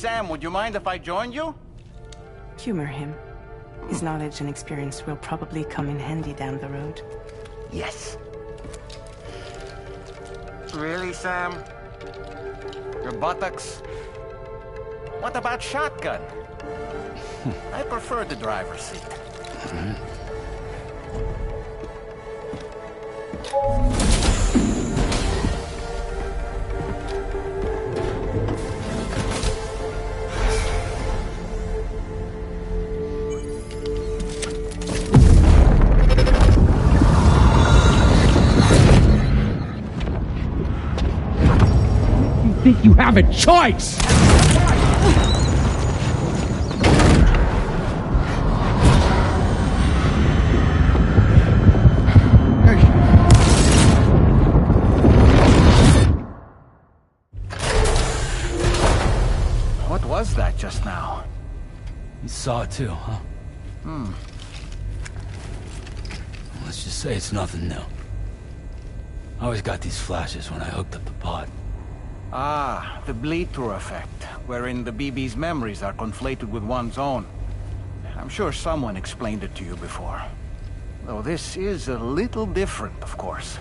Sam, would you mind if I joined you? Humor him. His knowledge and experience will probably come in handy down the road. Yes. Really, Sam? Your buttocks? What about shotgun? I prefer the driver's seat. Think you have a choice? What was that just now? You saw it too, huh? Let's just say it's nothing new. I always got these flashes when I hooked up the pod. Ah, the bleed-through effect, wherein the BB's memories are conflated with one's own. I'm sure someone explained it to you before. Though this is a little different, of course.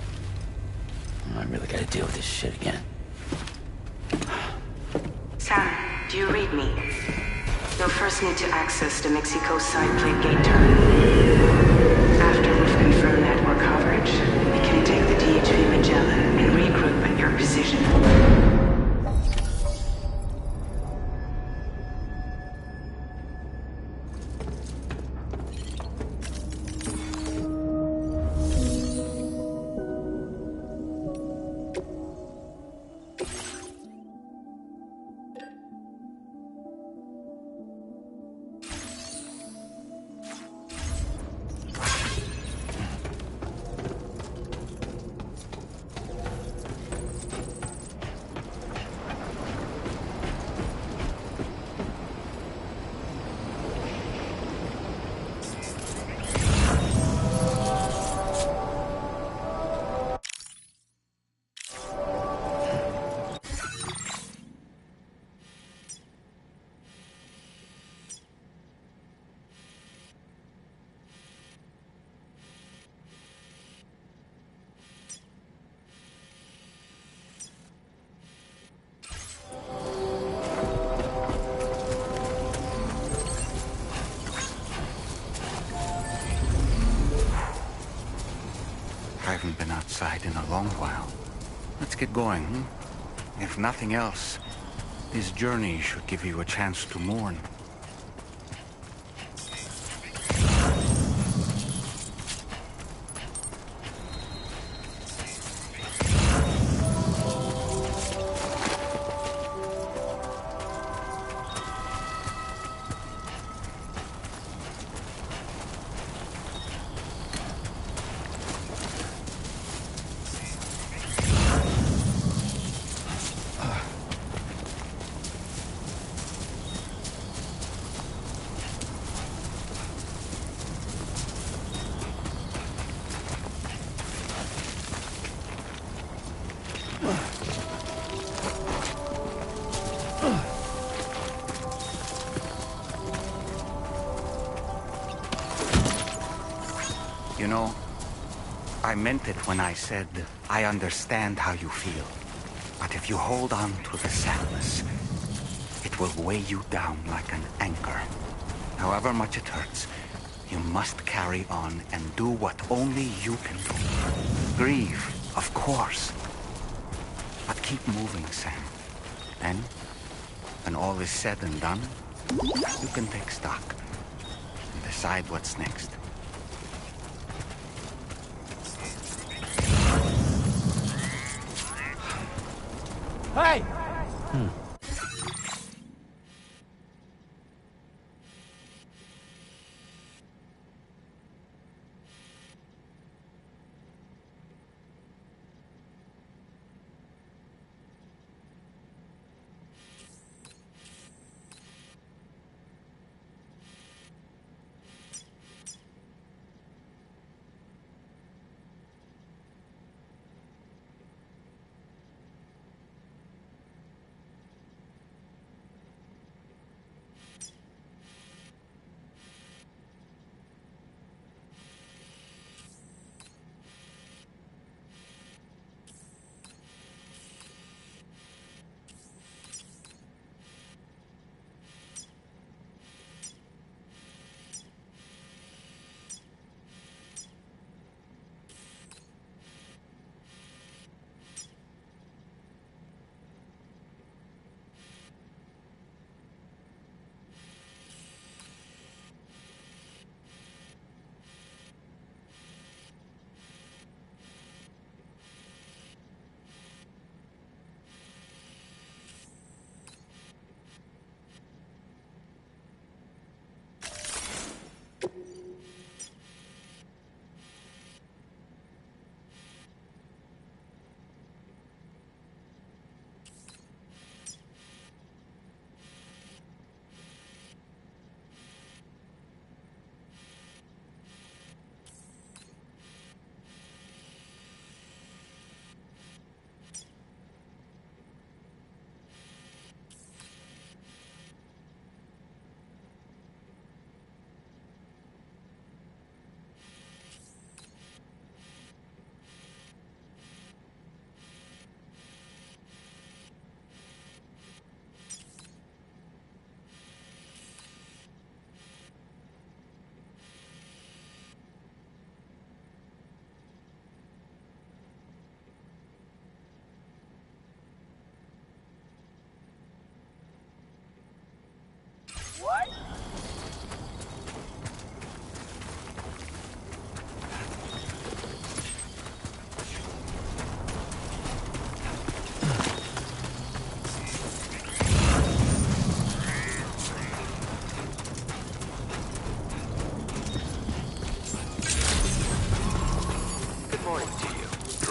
I really gotta deal with this shit again. Sam, do you read me? You'll first need to access the Mexico side plate gate terminal. After we've confirmed network coverage, we can take the DHV Magellan and regroup at your position. I haven't been outside in a long while. Let's get going, If nothing else, this journey should give you a chance to mourn. You know, I meant it when I said, I understand how you feel. But if you hold on to the sadness, it will weigh you down like an anchor. However much it hurts, you must carry on and do what only you can do. Grieve, of course. But keep moving, Sam. Then, when all is said and done, you can take stock and decide what's next. Hey!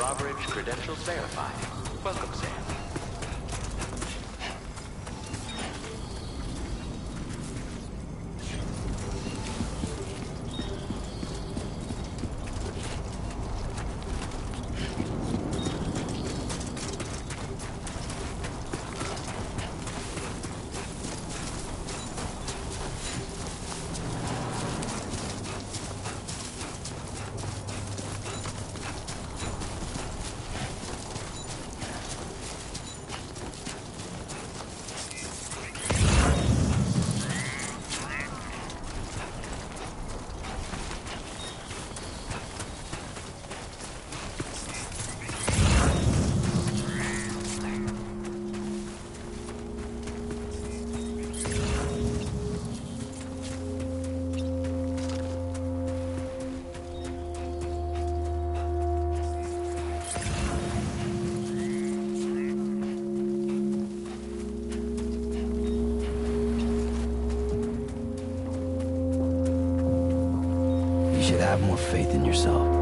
drawbridge credentials verified. Welcome, Sam. You should have more faith in yourself.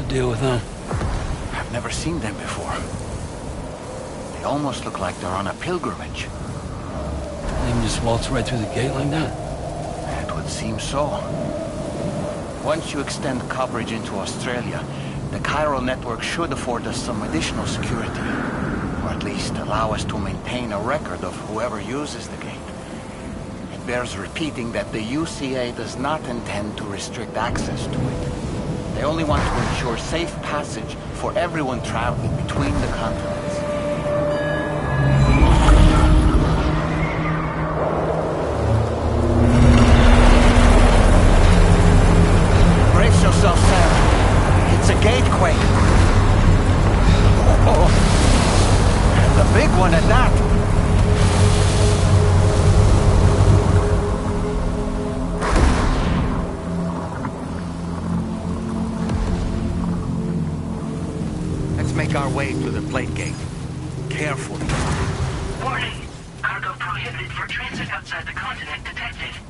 Deal with them. I've never seen them before. They almost look like they're on a pilgrimage. They can just waltz right through the gate like that? It would seem so. Once you extend coverage into Australia, the chiral network should afford us some additional security. Or at least allow us to maintain a record of whoever uses the gate. It bears repeating that the UCA does not intend to restrict access to it. They only want to ensure safe passage for everyone traveling between the continents. Brace yourself, Sam. It's a gatequake. Oh, and the big one at that. our way to the plate gate. Carefully. Warning. Cargo prohibited for transit outside the continent detected.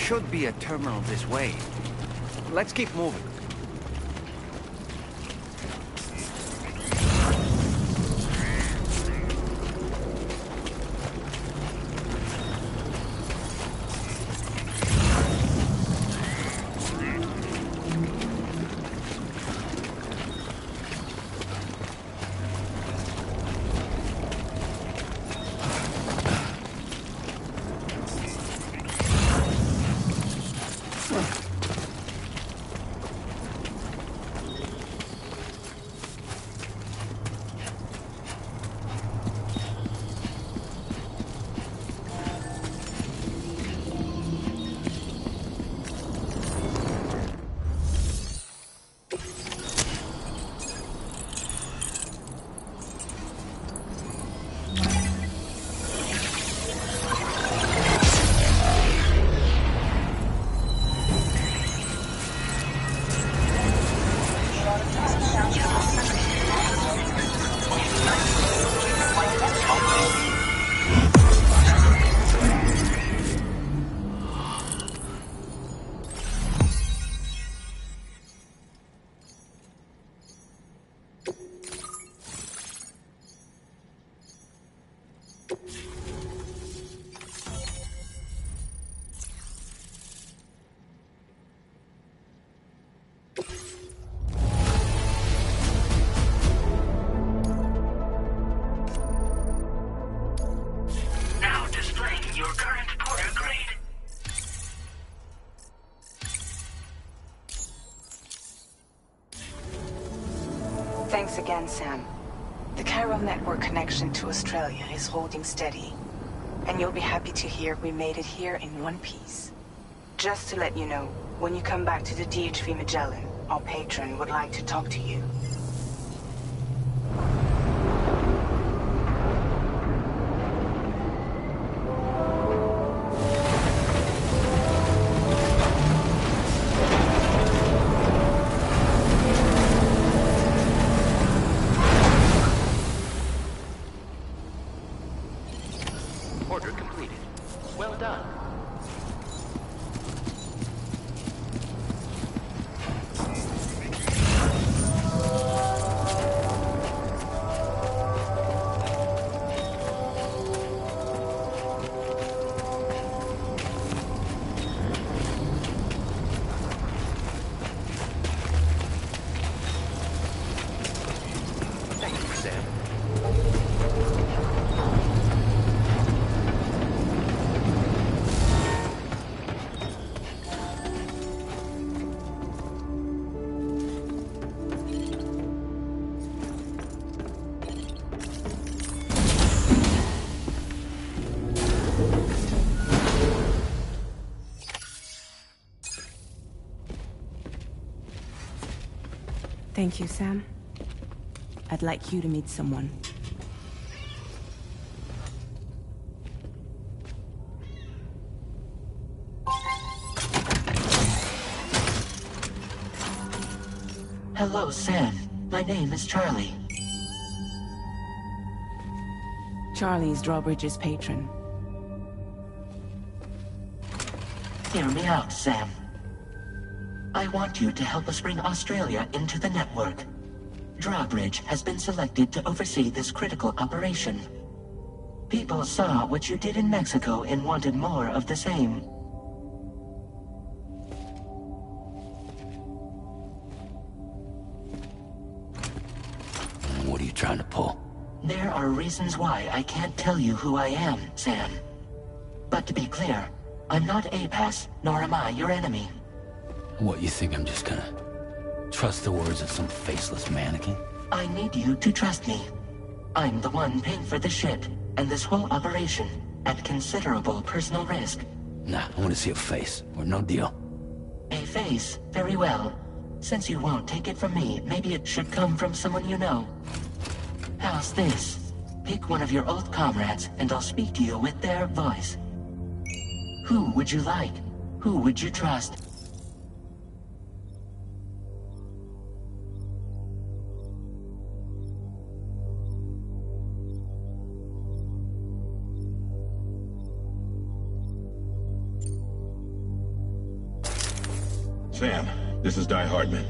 should be a terminal this way. Let's keep moving. your current porter grade. Thanks again, Sam. The chiral network connection to Australia is holding steady. And you'll be happy to hear we made it here in one piece. Just to let you know, when you come back to the DHV Magellan, our patron would like to talk to you. Order completed. Well done. Thank you, Sam. Thank you, Sam. I'd like you to meet someone. Hello, Sam. My name is Charlie. Charlie's Drawbridge's patron. Hear me out, Sam. I want you to help us bring Australia into the network. Drawbridge has been selected to oversee this critical operation. People saw what you did in Mexico and wanted more of the same. What are you trying to pull? There are reasons why I can't tell you who I am, Sam. But to be clear, I'm not APAS, nor am I your enemy. What, you think I'm just gonna trust the words of some faceless mannequin? I need you to trust me. I'm the one paying for the ship and this whole operation at considerable personal risk. Nah, I want to see a face, or no deal. A face? Very well. Since you won't take it from me, maybe it should come from someone you know. How's this? Pick one of your old comrades, and I'll speak to you with their voice. Who would you like? Who would you trust? Sam, this is Die Hardman.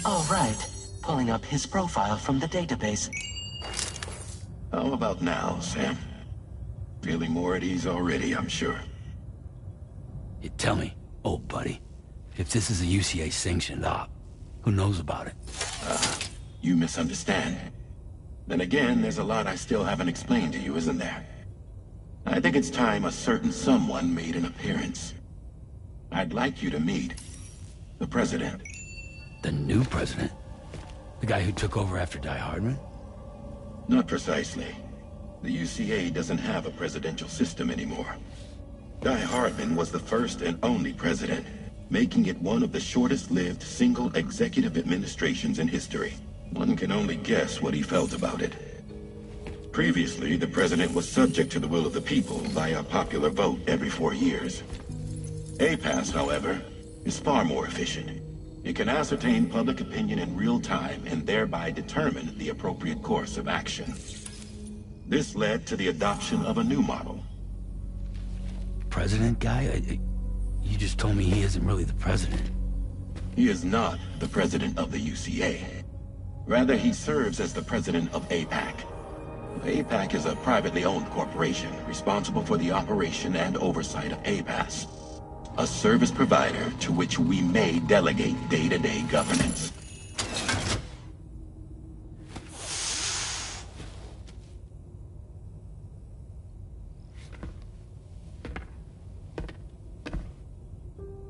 All right. Pulling up his profile from the database. How about now, Sam? Feeling more at ease already, I'm sure. You tell me, old buddy, if this is a UCA sanctioned op, who knows about it? You misunderstand. Then again, there's a lot I still haven't explained to you, isn't there? I think it's time a certain someone made an appearance. I'd like you to meet the President. The new president? The guy who took over after Die Hardman? Not precisely. The UCA doesn't have a presidential system anymore. Die Hardman was the first and only president, making it one of the shortest-lived single executive administrations in history. One can only guess what he felt about it. Previously, the president was subject to the will of the people via a popular vote every 4 years. APAS, however, is far more efficient. It can ascertain public opinion in real time and thereby determine the appropriate course of action. This led to the adoption of a new model. President guy? You just told me he isn't really the president. He is not the president of the UCA. Rather, he serves as the president of APAC. APAC is a privately owned corporation responsible for the operation and oversight of APAS, a service provider to which we may delegate day-to-day governance.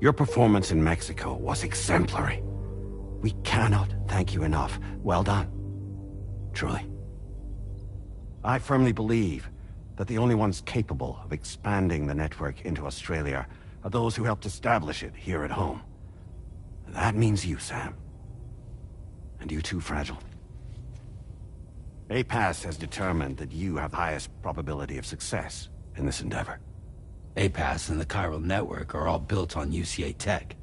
Your performance in Mexico was exemplary. We cannot thank you enough. Well done. Truly. I firmly believe that the only ones capable of expanding the network into Australia are those who helped establish it here at home. That means you, Sam. And you too, Fragile. APAS has determined that you have the highest probability of success in this endeavor. APAS and the chiral network are all built on UCA tech.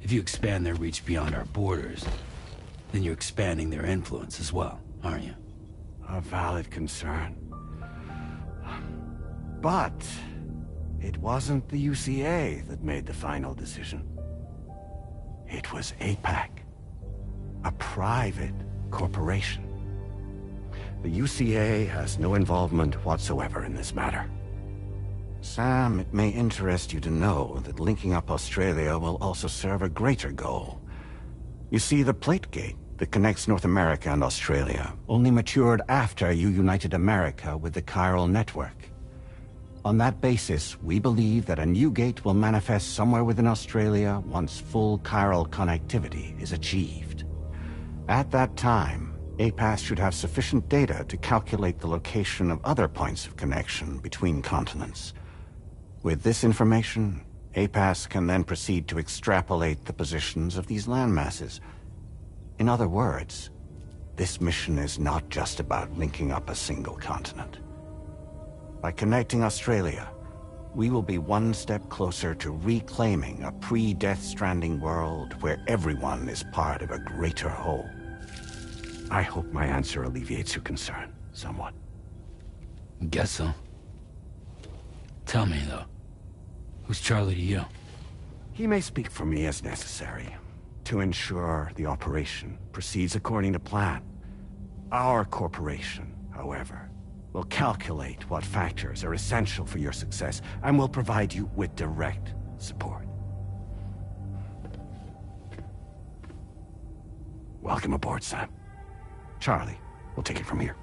If you expand their reach beyond our borders, then you're expanding their influence as well, aren't you? A valid concern. But it wasn't the UCA that made the final decision. It was APAC, a private corporation. The UCA has no involvement whatsoever in this matter. Sam, it may interest you to know that linking up Australia will also serve a greater goal. You see, the plate gate that connects North America and Australia only matured after you united America with the chiral network. On that basis, we believe that a new gate will manifest somewhere within Australia once full chiral connectivity is achieved. At that time, APAS should have sufficient data to calculate the location of other points of connection between continents. With this information, APAS can then proceed to extrapolate the positions of these landmasses. In other words, this mission is not just about linking up a single continent. By connecting Australia, we will be one step closer to reclaiming a pre-Death Stranding world where everyone is part of a greater whole. I hope my answer alleviates your concern somewhat. Guess so. Tell me, though. Who's Charlie to you? He may speak for me as necessary, to ensure the operation proceeds according to plan. Our corporation, however, will calculate what factors are essential for your success, and will provide you with direct support. Welcome aboard, Sam. Charlie, we'll take it from here.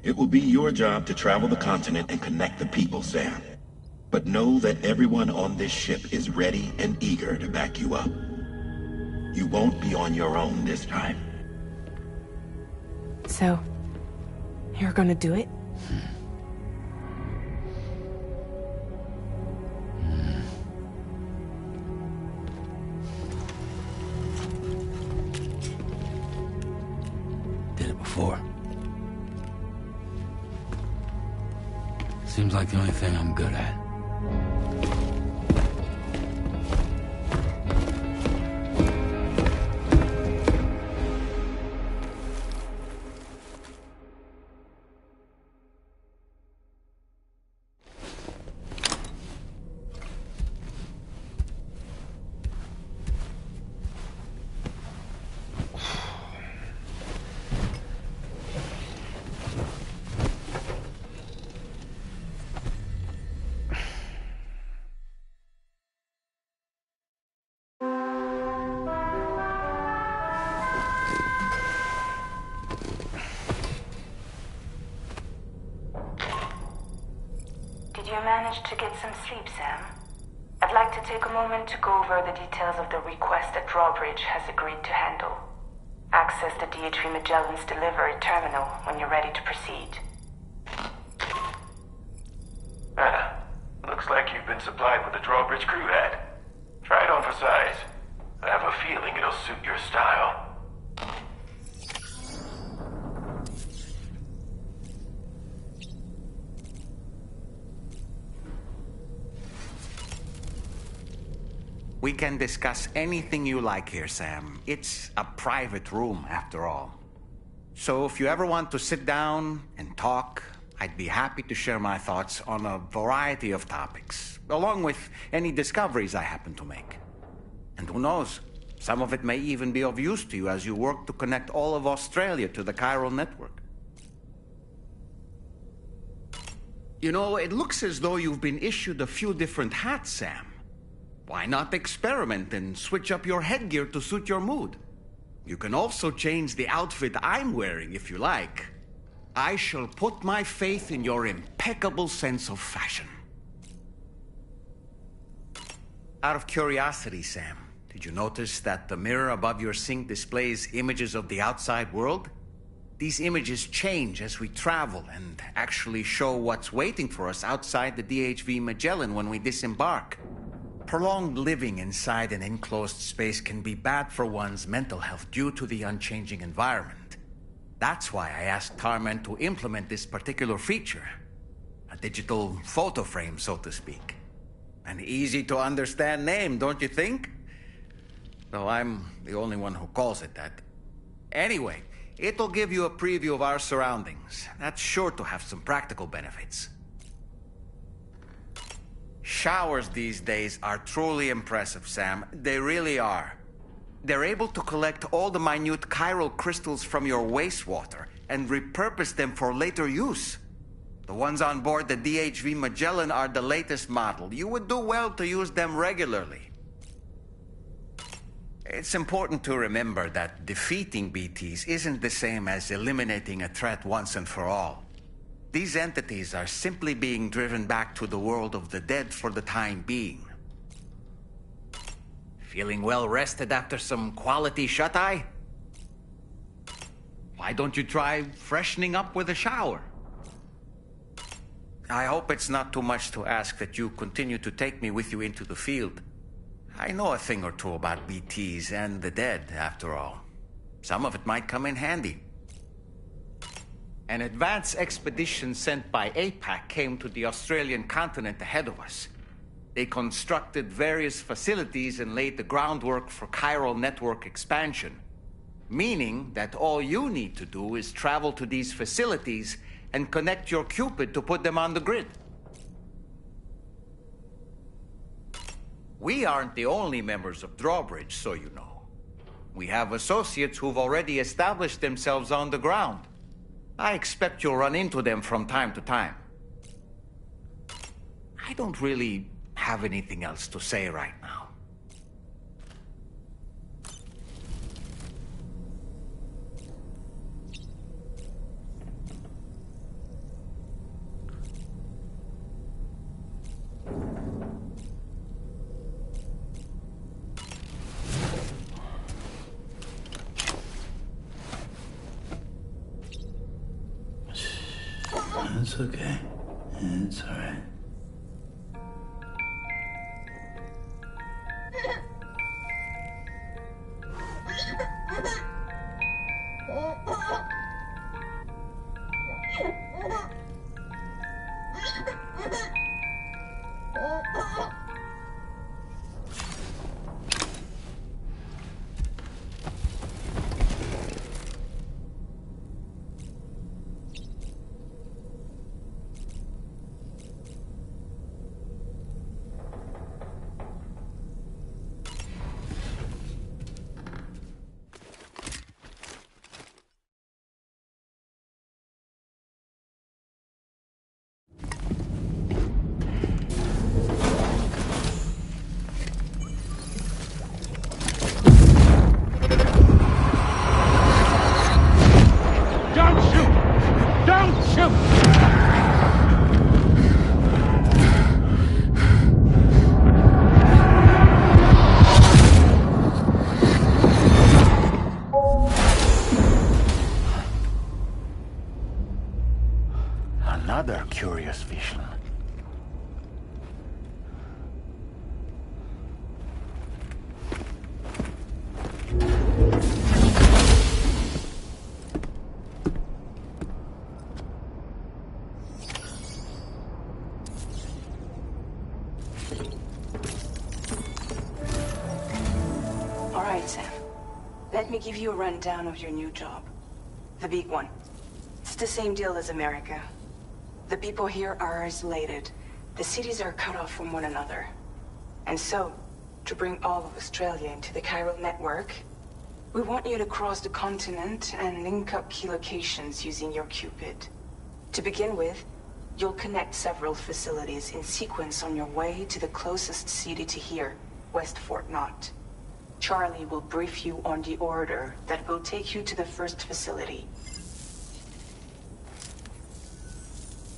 It will be your job to travel the continent and connect the people, Sam. But know that everyone on this ship is ready and eager to back you up. You won't be on your own this time. So, you're gonna do it? Did it before. Seems like the only thing I'm good at. Did you manage to get some sleep, Sam? I'd like to take a moment to go over the details of the request that Drawbridge has agreed to handle. Access the DHV Magellan's delivery terminal when you're ready to proceed. Looks like you've been supplied with the Drawbridge crew hat. Try it on for size. I have a feeling it'll suit your style. We can discuss anything you like here, Sam. It's a private room, after all. So if you ever want to sit down and talk, I'd be happy to share my thoughts on a variety of topics, along with any discoveries I happen to make. And who knows, some of it may even be of use to you as you work to connect all of Australia to the chiral network. You know, it looks as though you've been issued a few different hats, Sam. Why not experiment and switch up your headgear to suit your mood? You can also change the outfit I'm wearing if you like. I shall put my faith in your impeccable sense of fashion. Out of curiosity, Sam, did you notice that the mirror above your sink displays images of the outside world? These images change as we travel and actually show what's waiting for us outside the DHV Magellan when we disembark. Prolonged living inside an enclosed space can be bad for one's mental health due to the unchanging environment. That's why I asked Tarman to implement this particular feature. A digital photo frame, so to speak. An easy-to-understand name, don't you think? Though I'm the only one who calls it that. Anyway, it'll give you a preview of our surroundings. That's sure to have some practical benefits. Showers these days are truly impressive, Sam. They really are. They're able to collect all the minute chiral crystals from your wastewater and repurpose them for later use. The ones on board the DHV Magellan are the latest model. You would do well to use them regularly. It's important to remember that defeating BTs isn't the same as eliminating a threat once and for all. These entities are simply being driven back to the world of the dead for the time being. Feeling well rested after some quality shut-eye? Why don't you try freshening up with a shower? I hope it's not too much to ask that you continue to take me with you into the field. I know a thing or two about BTs and the dead, after all. Some of it might come in handy. An advance expedition sent by APAC came to the Australian continent ahead of us. They constructed various facilities and laid the groundwork for chiral network expansion, meaning that all you need to do is travel to these facilities and connect your Cupid to put them on the grid. We aren't the only members of Drawbridge, so you know. We have associates who've already established themselves on the ground. I expect you'll run into them from time to time. I don't really have anything else to say right now. It's okay. It's all right. Another curious vision. All right, Sam. Let me give you a rundown of your new job. The big one. It's the same deal as America. The people here are isolated. The cities are cut off from one another. And so, to bring all of Australia into the chiral network, we want you to cross the continent and link up key locations using your Cupid. To begin with, you'll connect several facilities in sequence on your way to the closest city to here, West Fort Knott. Charlie will brief you on the order that will take you to the first facility.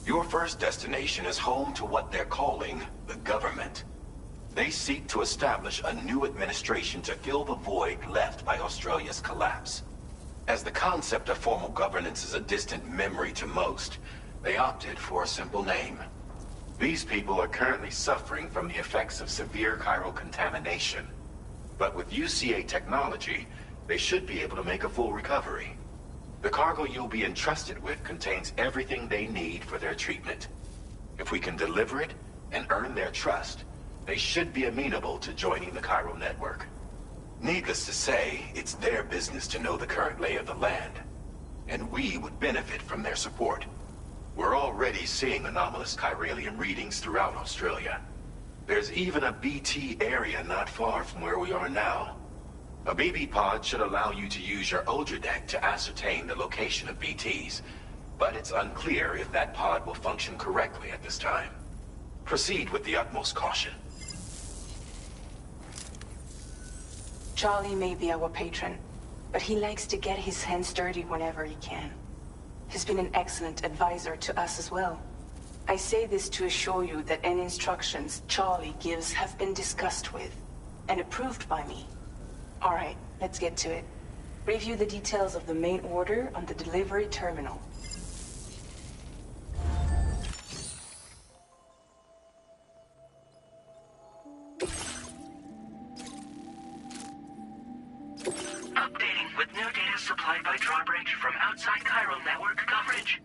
Your first destination is home to what they're calling the government. They seek to establish a new administration to fill the void left by Australia's collapse. As the concept of formal governance is a distant memory to most, they opted for a simple name. These people are currently suffering from the effects of severe chiral contamination. But with UCA technology, they should be able to make a full recovery. The cargo you'll be entrusted with contains everything they need for their treatment. If we can deliver it and earn their trust, they should be amenable to joining the chiral network. Needless to say, it's their business to know the current lay of the land, and we would benefit from their support. We're already seeing anomalous chiralium readings throughout Australia. There's even a BT area not far from where we are now. A BB pod should allow you to use your Ultra deck to ascertain the location of BTs, but it's unclear if that pod will function correctly at this time. Proceed with the utmost caution. Charlie may be our patron, but he likes to get his hands dirty whenever he can. He's been an excellent advisor to us as well. I say this to assure you that any instructions Charlie gives have been discussed with and approved by me. All right, let's get to it. Review the details of the main order on the delivery terminal. Updating with new data supplied by drawbridge from outside chiral network coverage.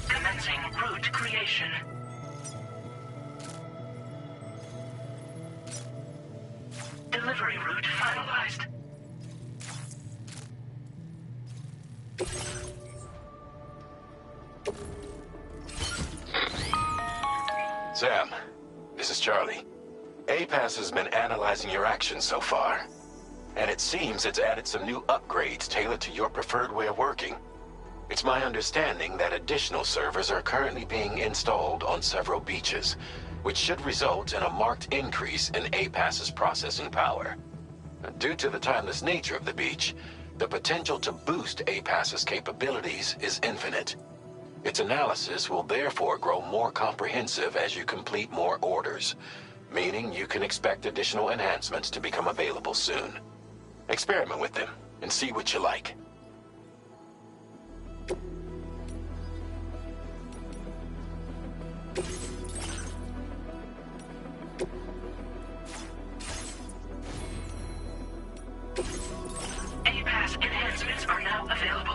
Commencing route creation. Delivery route finalized. Sam, this is Charlie. APAS has been analyzing your actions so far, and it seems it's added some new upgrades tailored to your preferred way of working. It's my understanding that additional servers are currently being installed on several beaches, which should result in a marked increase in APAS's processing power. Due to the timeless nature of the beach, the potential to boost APAS's capabilities is infinite. Its analysis will therefore grow more comprehensive as you complete more orders, meaning you can expect additional enhancements to become available soon. Experiment with them and see what you like. APAS enhancements are now available.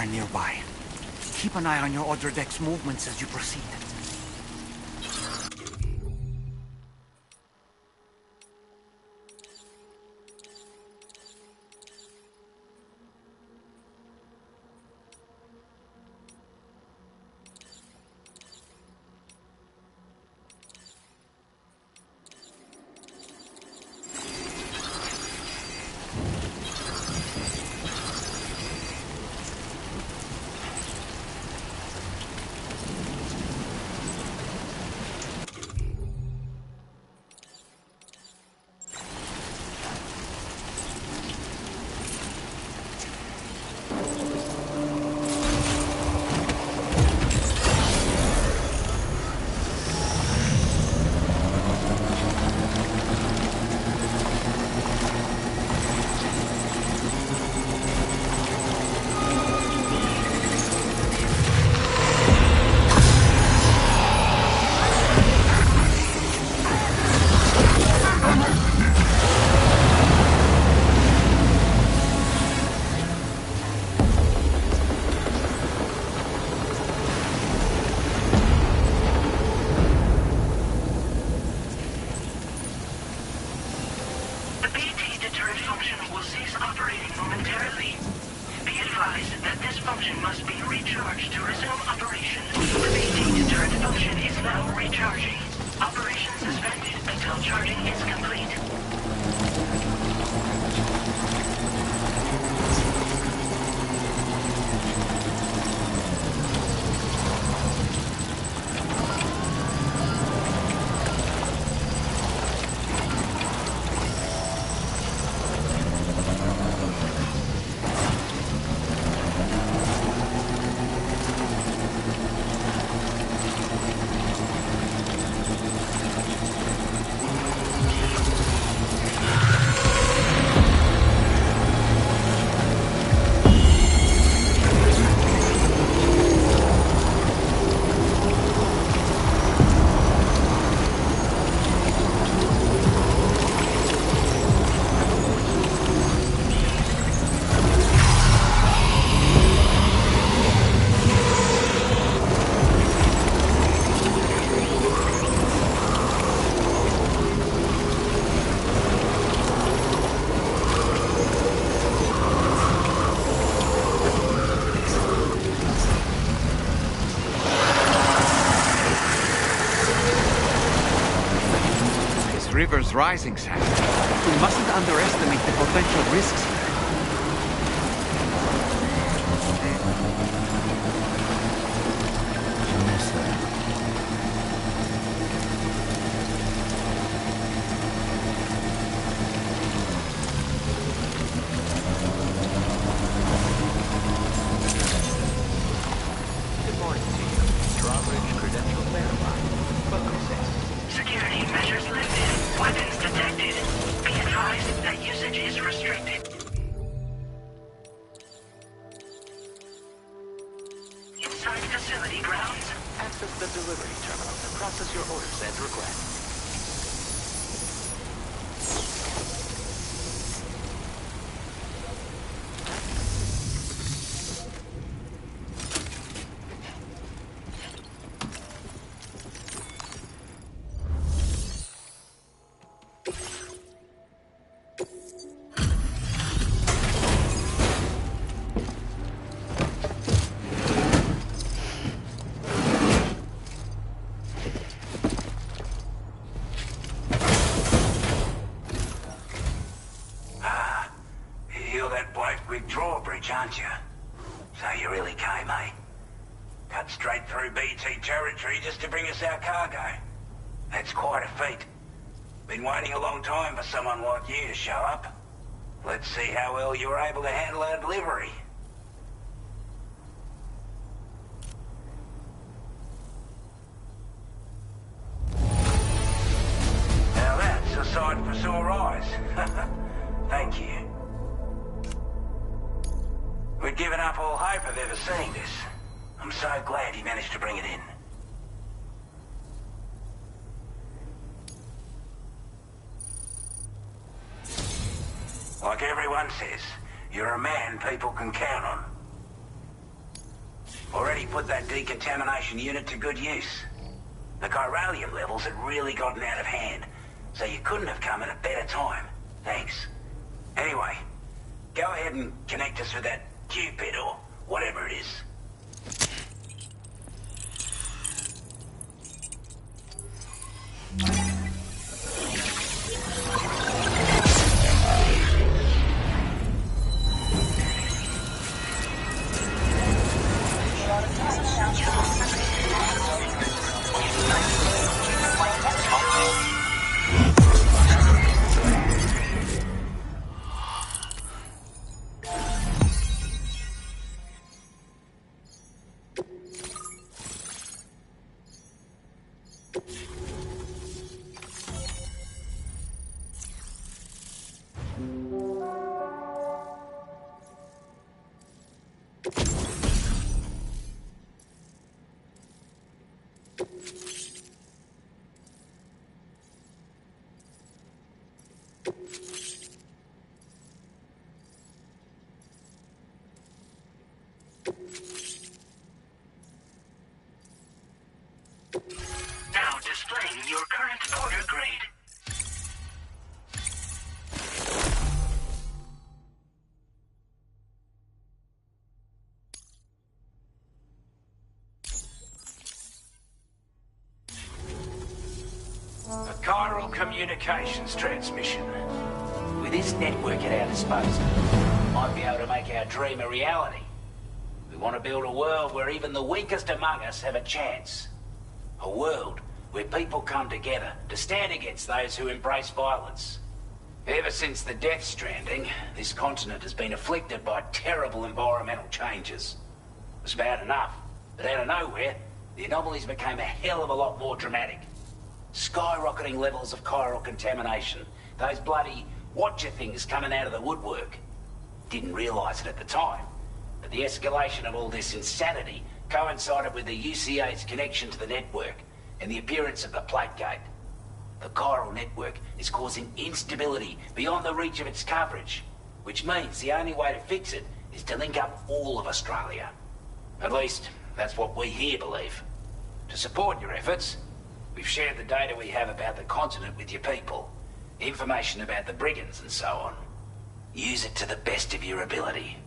are nearby. Keep an eye on your other deck's movements as you proceed. The pt deterrent function will cease operating momentarily. Be advised that this function must be recharged to resume operation. The pt deterrent function is now recharging. Operation suspended until charging is complete. River's rising, Sam. We mustn't underestimate the potential risks here. Good morning to you. Drawbridge credentials verified. Welcome, Sam. Security measures lifted. Weapons detected. Be advised that usage is restricted. Inside facility grounds. Access the delivery terminal to process your orders and requests. You're that bloke with drawbridge, aren't you? So you really came, eh? Cut straight through BT territory just to bring us our cargo. That's quite a feat. Been waiting a long time for someone like you to show up. Let's see how well you were able to handle our delivery. Now that's a sight for sore eyes. Thank you. We'd given up all hope of ever seeing this. I'm so glad he managed to bring it in. Like everyone says, you're a man people can count on. Already put that decontamination unit to good use. The chiralium levels had really gotten out of hand, so you couldn't have come at a better time. Thanks. Anyway, go ahead and connect us with that Cupid or whatever it is. Now displaying your current order grade. A chiral communications transmission. With this network at our disposal, we might be able to make our dream a reality. We want to build a world where even the weakest among us have a chance. A world where people come together to stand against those who embrace violence. Ever since the death stranding, this continent has been afflicted by terrible environmental changes. It was bad enough, but out of nowhere, the anomalies became a hell of a lot more dramatic. Skyrocketing levels of chiral contamination. Those bloody watcher things coming out of the woodwork. Didn't realise it at the time, but the escalation of all this insanity coincided with the UCA's connection to the network and the appearance of the plate gate. The chiral network is causing instability beyond the reach of its coverage, which means the only way to fix it is to link up all of Australia. At least, that's what we here believe. To support your efforts, we've shared the data we have about the continent with your people, information about the brigands and so on. Use it to the best of your ability.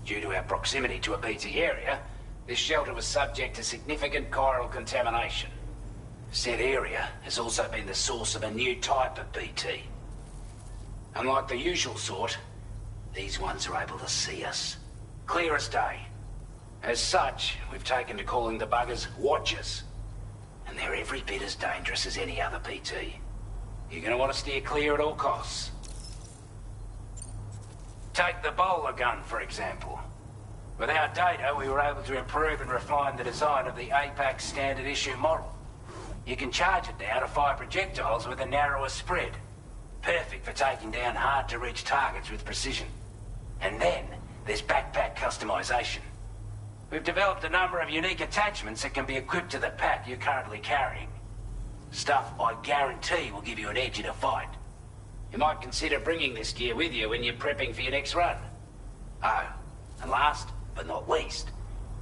Due to our proximity to a BT area, this shelter was subject to significant chiral contamination. Said area has also been the source of a new type of BT. Unlike the usual sort, these ones are able to see us. Clear as day. As such, we've taken to calling the buggers Watchers. And they're every bit as dangerous as any other BT. You're gonna want to steer clear at all costs. Take the bowler gun, for example. With our data, we were able to improve and refine the design of the APAC standard issue model. You can charge it now to fire projectiles with a narrower spread. Perfect for taking down hard-to-reach targets with precision. And then, there's backpack customization. We've developed a number of unique attachments that can be equipped to the pack you're currently carrying. Stuff I guarantee will give you an edge in a fight. You might consider bringing this gear with you when you're prepping for your next run. Oh, and last but not least,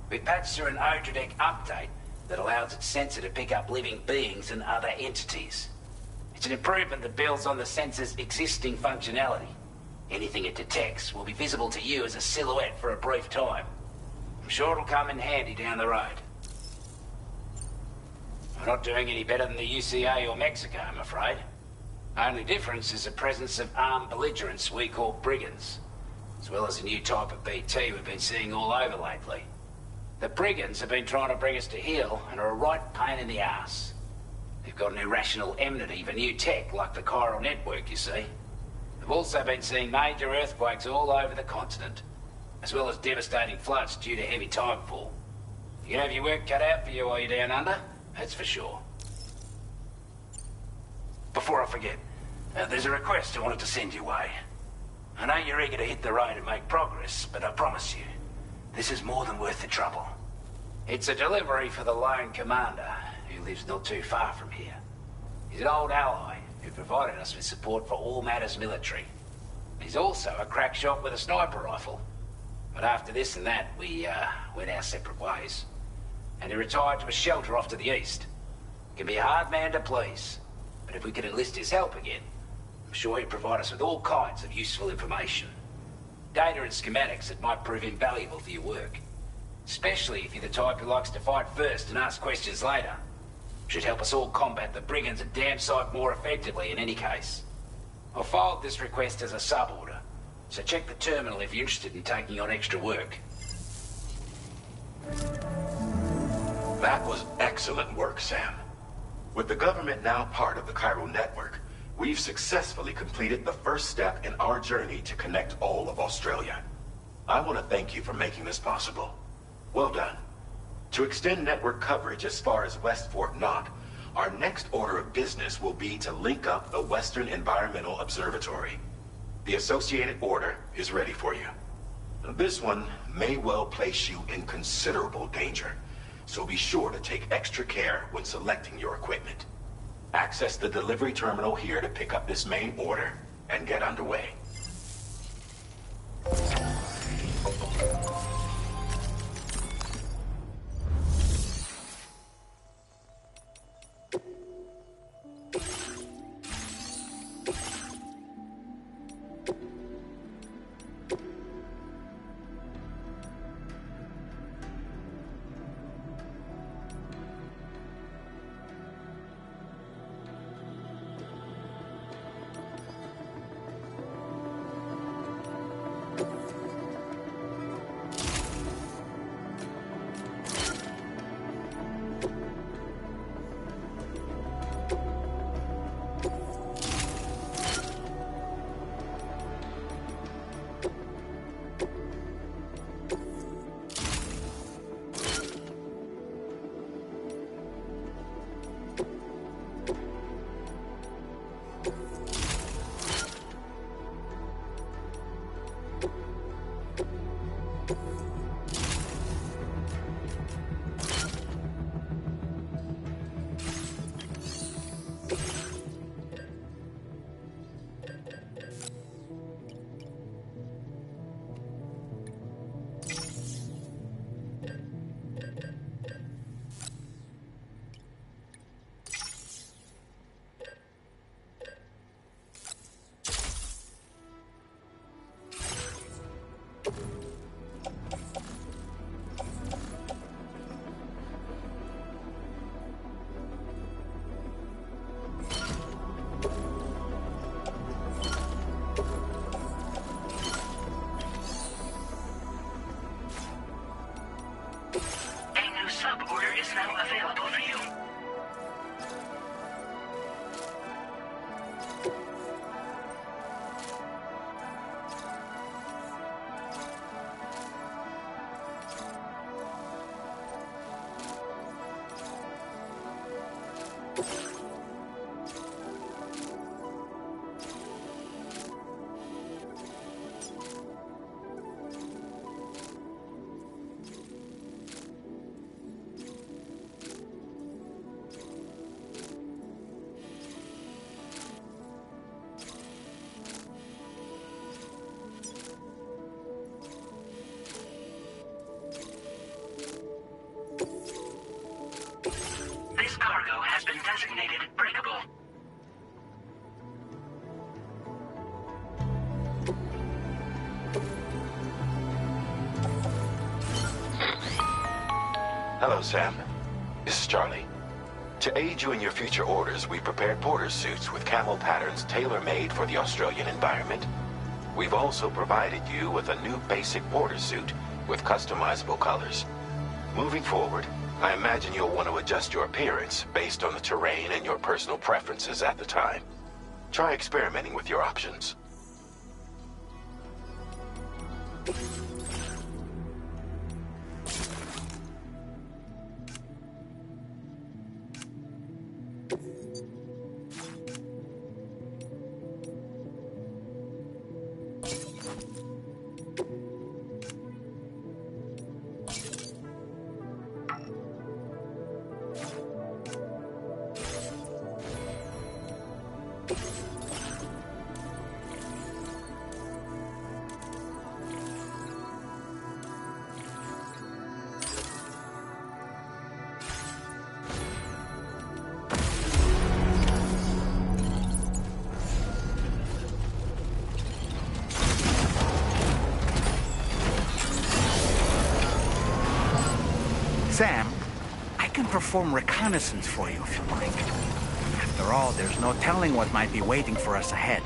we patched through an Odradec update that allows its sensor to pick up living beings and other entities. It's an improvement that builds on the sensor's existing functionality. Anything it detects will be visible to you as a silhouette for a brief time. I'm sure it'll come in handy down the road. We're not doing any better than the UCA or Mexico, I'm afraid. Only difference is the presence of armed belligerents we call brigands, as well as a new type of BT we've been seeing all over lately. The brigands have been trying to bring us to heel and are a right pain in the ass. They've got an irrational enmity for new tech like the chiral network, you see. We've also been seeing major earthquakes all over the continent, as well as devastating floods due to heavy tidefall. You can have your work cut out for you while you're down under, that's for sure. Before I forget, there's a request I wanted to send your way. I know you're eager to hit the road and make progress, but I promise you, this is more than worth the trouble. It's a delivery for the lone commander, who lives not too far from here. He's an old ally who provided us with support for all matters military. He's also a crack shot with a sniper rifle. But after this and that, we went our separate ways. And he retired to a shelter off to the east. Can be a hard man to please, but if we could enlist his help again, I'm sure he'd provide us with all kinds of useful information. Data and schematics that might prove invaluable for your work. Especially if you're the type who likes to fight first and ask questions later. Should help us all combat the brigands and damn sight more effectively in any case. I've filed this request as a sub-order, so check the terminal if you're interested in taking on extra work. That was excellent work, Sam. With the government now part of the Chiral network, we've successfully completed the first step in our journey to connect all of Australia. I want to thank you for making this possible. Well done. To extend network coverage as far as West Fort Knott, our next order of business will be to link up the Western Environmental Observatory. The associated order is ready for you. This one may well place you in considerable danger, so be sure to take extra care when selecting your equipment. Access the delivery terminal here to pick up this main order and get underway. Sub-order is now available for you. This cargo has been designated breakable. Hello, Sam. This is Charlie. To aid you in your future orders, we prepared porter suits with camo patterns tailor-made for the Australian environment. We've also provided you with a new basic porter suit with customizable colors. Moving forward, I imagine you'll want to adjust your appearance based on the terrain and your personal preferences at the time. Try experimenting with your options. perform reconnaissance for you if you like. After all, there's no telling what might be waiting for us ahead.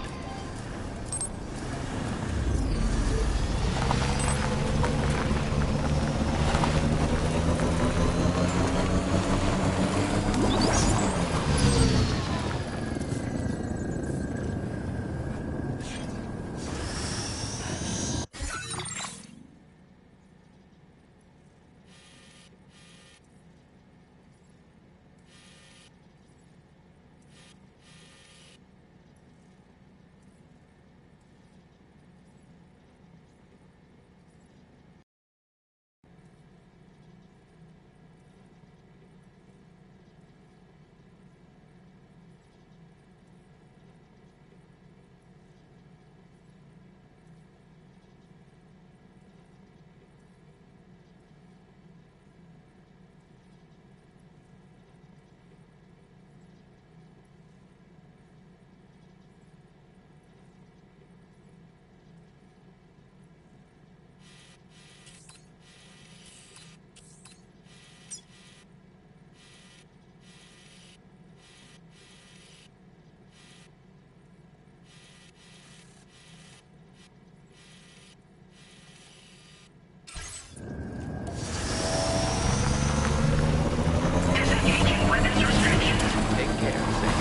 Disengaging weapons restrictions. Take care, Sam.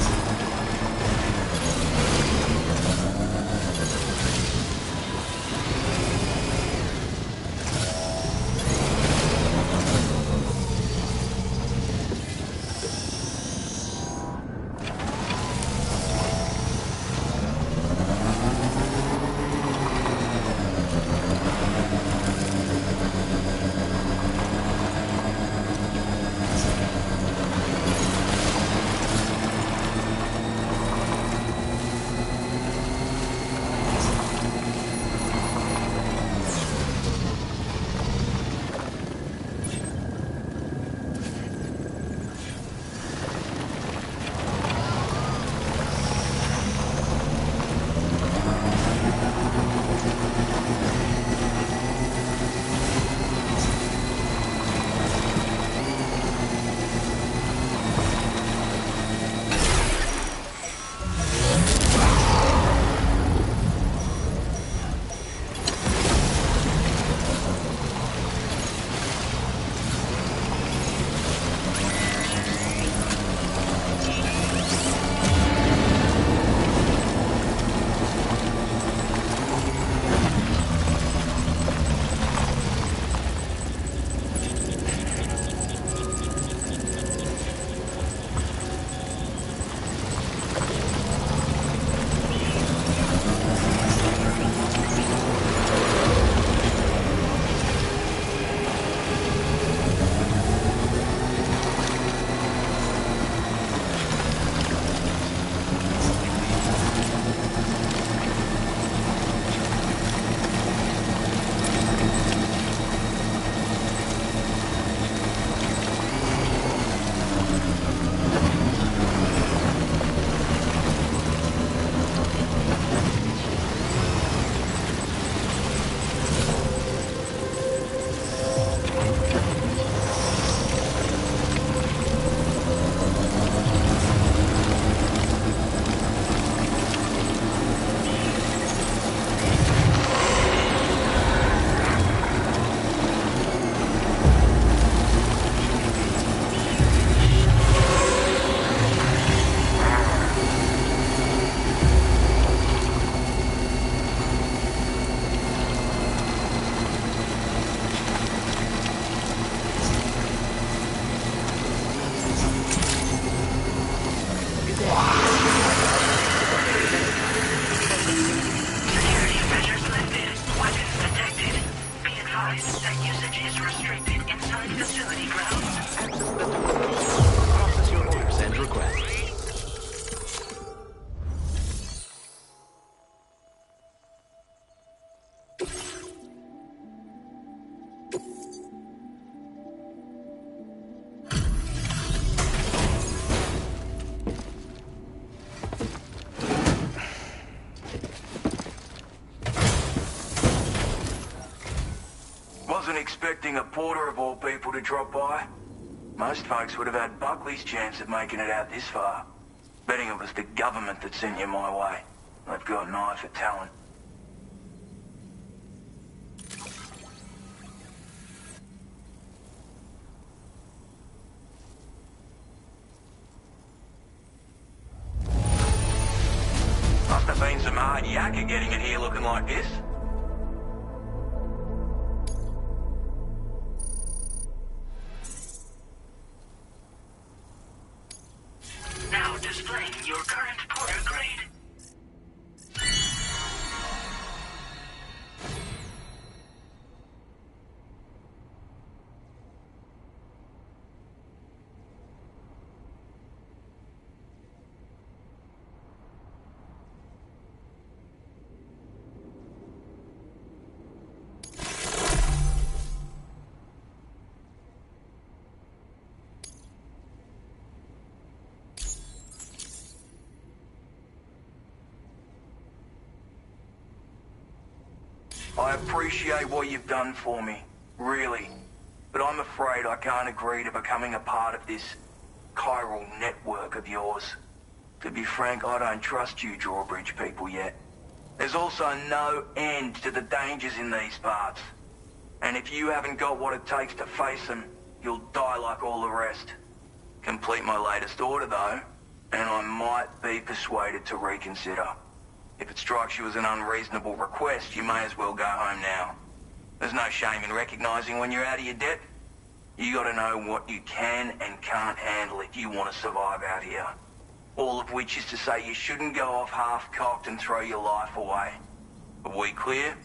Wasn't expecting a porter of all people to drop by. Most folks would have had Buckley's chance of making it out this far. Betting it was the government that sent you my way. They've got an eye for talent. Must have been some hard yakka getting it here looking like this. Now displaying your current porter grade. I appreciate what you've done for me, really. But I'm afraid I can't agree to becoming a part of this chiral network of yours. To be frank, I don't trust you drawbridge people yet. There's also no end to the dangers in these parts. And if you haven't got what it takes to face them, you'll die like all the rest. Complete my latest order though, and I might be persuaded to reconsider. If it strikes you as an unreasonable request, you may as well go home now. There's no shame in recognizing when you're out of your depth. You gotta know what you can and can't handle if you want to survive out here. All of which is to say you shouldn't go off half-cocked and throw your life away. Are we clear?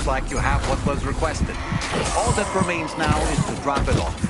Like you have what was requested. All that remains now is to drop it off.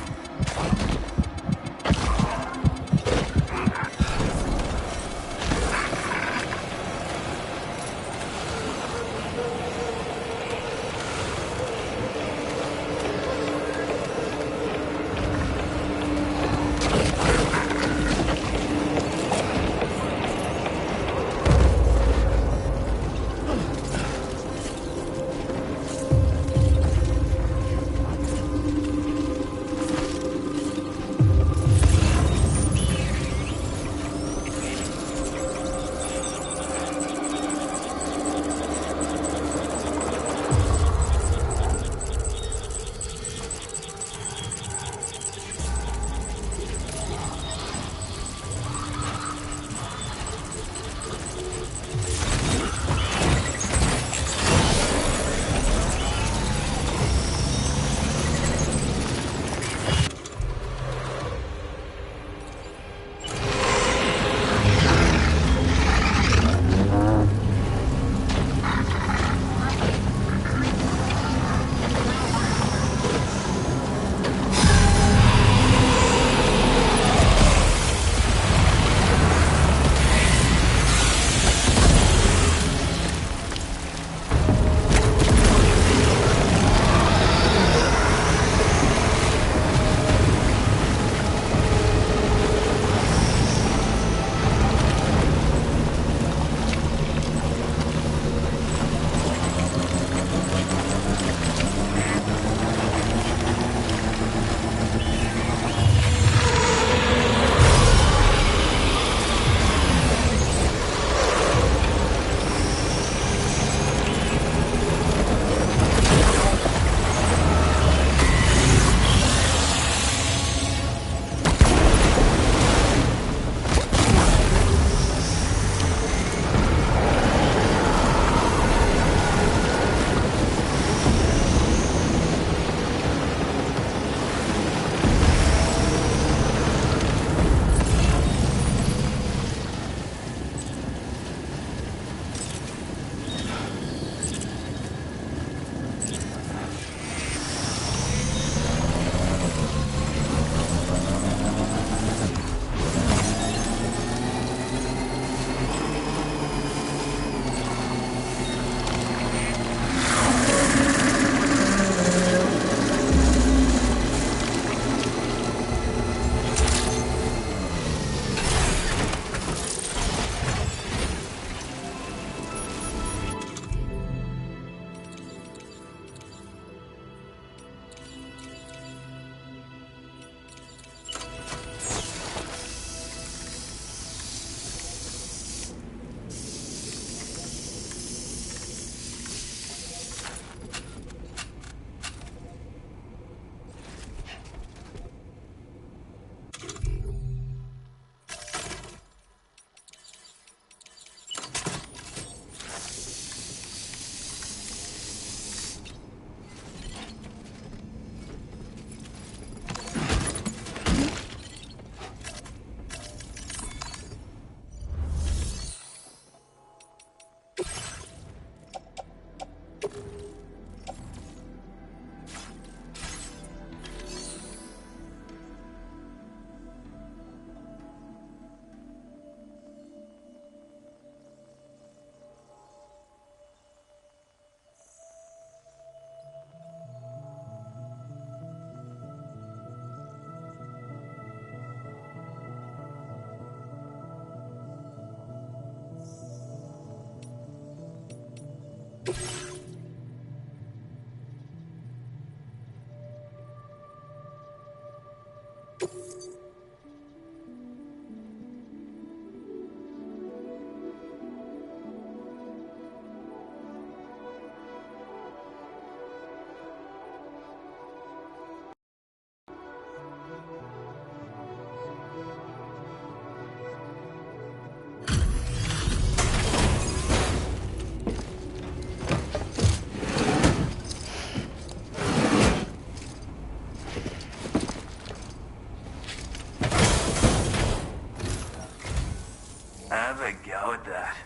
Have a go at that.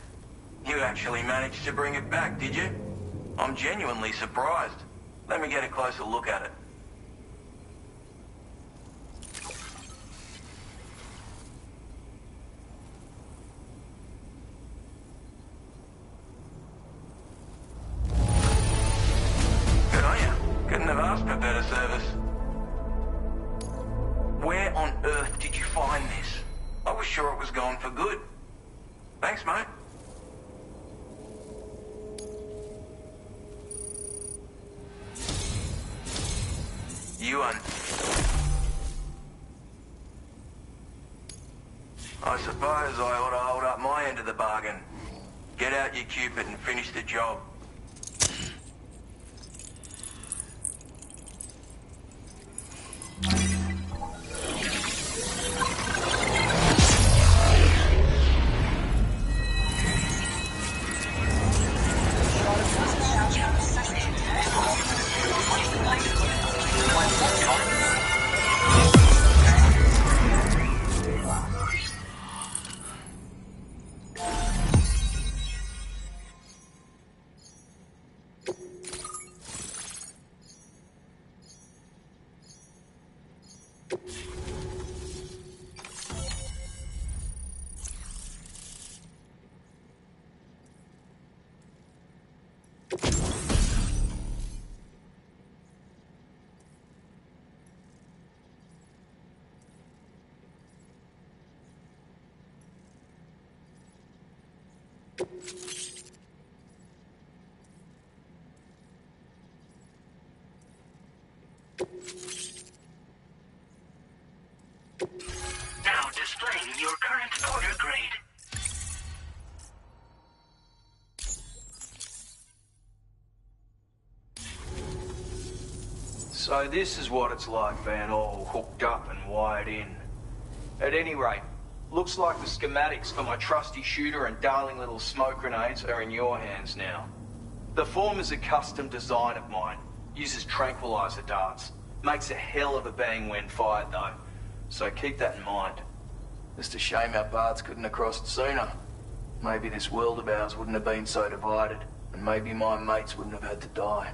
You actually managed to bring it back, did you? I'm genuinely surprised. Let me get a closer look at it. Good on you. Couldn't have asked for better service. Where on earth did you find this? I was sure it was gone for good. Thanks, mate. I suppose I ought to hold up my end of the bargain. Get out your Cupid and finish the job. Now displaying your current order grade. So this is what it's like being all hooked up and wired in. At any rate, looks like the schematics for my trusty shooter and darling little smoke grenades are in your hands now. The form is a custom design of mine. Uses tranquilizer darts. Makes a hell of a bang when fired though. So keep that in mind. Just a shame our paths couldn't have crossed sooner. Maybe this world of ours wouldn't have been so divided, and maybe my mates wouldn't have had to die.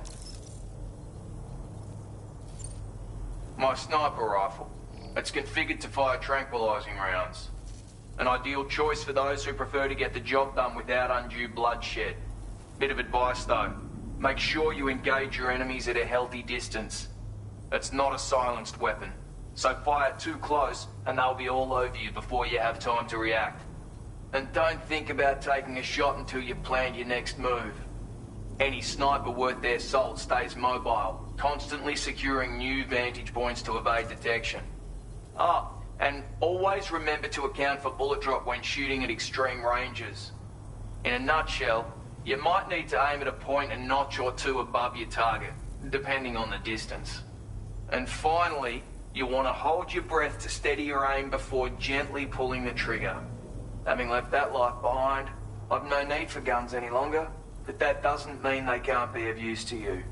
My sniper rifle. It's configured to fire tranquilizing rounds. An ideal choice for those who prefer to get the job done without undue bloodshed. Bit of advice though. Make sure you engage your enemies at a healthy distance. It's not a silenced weapon, so fire too close and they'll be all over you before you have time to react. And don't think about taking a shot until you've planned your next move. Any sniper worth their salt stays mobile, constantly securing new vantage points to evade detection. Ah, and always remember to account for bullet drop when shooting at extreme ranges. In a nutshell, you might need to aim at a point a notch or two above your target, depending on the distance. And finally, you want to hold your breath to steady your aim before gently pulling the trigger. Having left that life behind, I've no need for guns any longer, but that doesn't mean they can't be of use to you.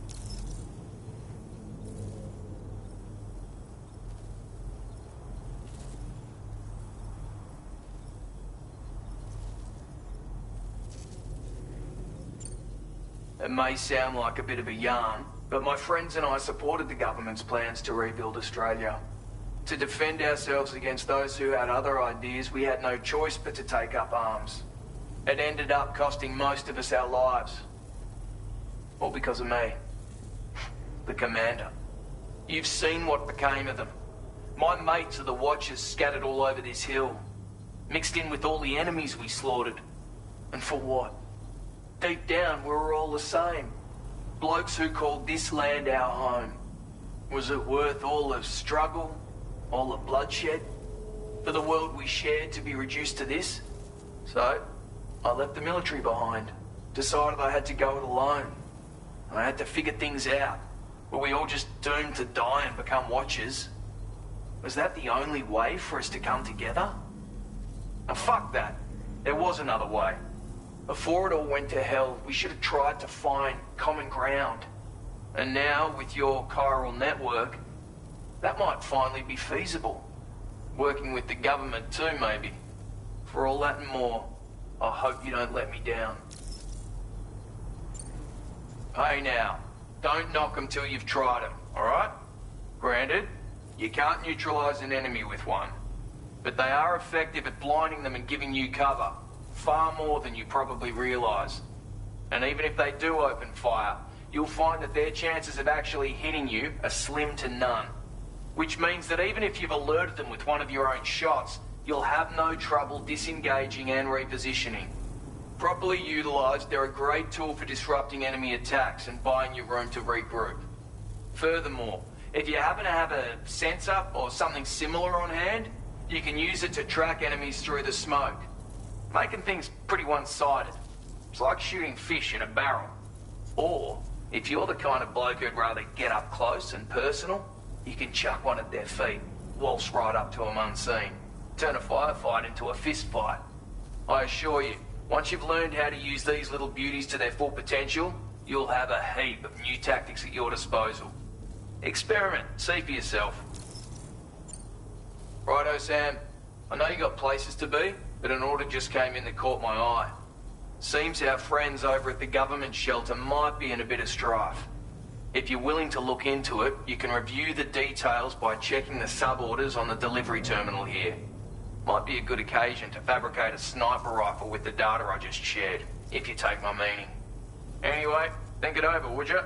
It may sound like a bit of a yarn, but my friends and I supported the government's plans to rebuild Australia. To defend ourselves against those who had other ideas, we had no choice but to take up arms. It ended up costing most of us our lives. All because of me. The commander. You've seen what became of them. My mates are the Watchers scattered all over this hill. Mixed in with all the enemies we slaughtered. And for what? Deep down, we were all the same. Blokes who called this land our home. Was it worth all the struggle? All the bloodshed? For the world we shared to be reduced to this? So, I left the military behind. Decided I had to go it alone. And I had to figure things out. Were we all just doomed to die and become watchers? Was that the only way for us to come together? And fuck that. There was another way. Before it all went to hell, we should have tried to find common ground. And now, with your chiral network, that might finally be feasible. Working with the government too, maybe. For all that and more, I hope you don't let me down. Hey now, don't knock them till you've tried them, alright? Granted, you can't neutralize an enemy with one. But they are effective at blinding them and giving you cover. Far more than you probably realize. And even if they do open fire, you'll find that their chances of actually hitting you are slim to none. Which means that even if you've alerted them with one of your own shots, you'll have no trouble disengaging and repositioning. Properly utilized, they're a great tool for disrupting enemy attacks and buying you room to regroup. Furthermore, if you happen to have a sensor or something similar on hand, you can use it to track enemies through the smoke. Making things pretty one-sided. It's like shooting fish in a barrel. Or, if you're the kind of bloke who'd rather get up close and personal, you can chuck one at their feet, waltz right up to them unseen, turn a firefight into a fist fight. I assure you, once you've learned how to use these little beauties to their full potential, you'll have a heap of new tactics at your disposal. Experiment, see for yourself. Righto, Sam. I know you got places to be, but an order just came in that caught my eye. Seems our friends over at the government shelter might be in a bit of strife. If you're willing to look into it, you can review the details by checking the sub-orders on the delivery terminal here. Might be a good occasion to fabricate a sniper rifle with the data I just shared, if you take my meaning. Anyway, think it over, would you?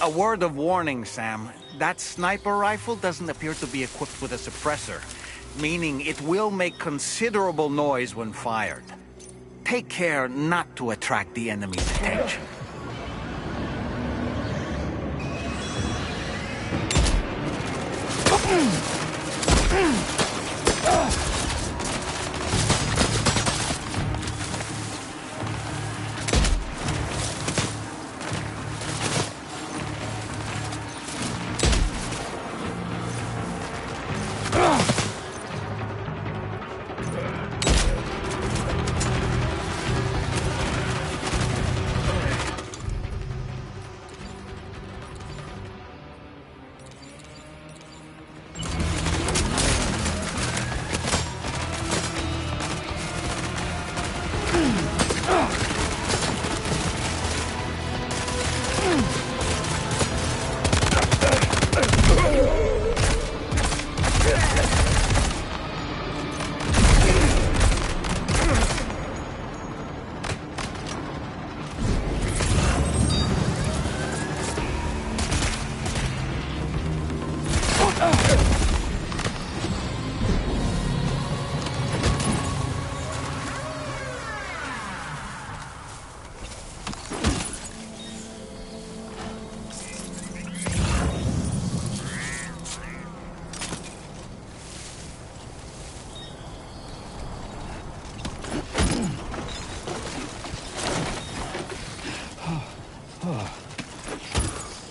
A word of warning, Sam. That sniper rifle doesn't appear to be equipped with a suppressor, meaning it will make considerable noise when fired. Take care not to attract the enemy's attention.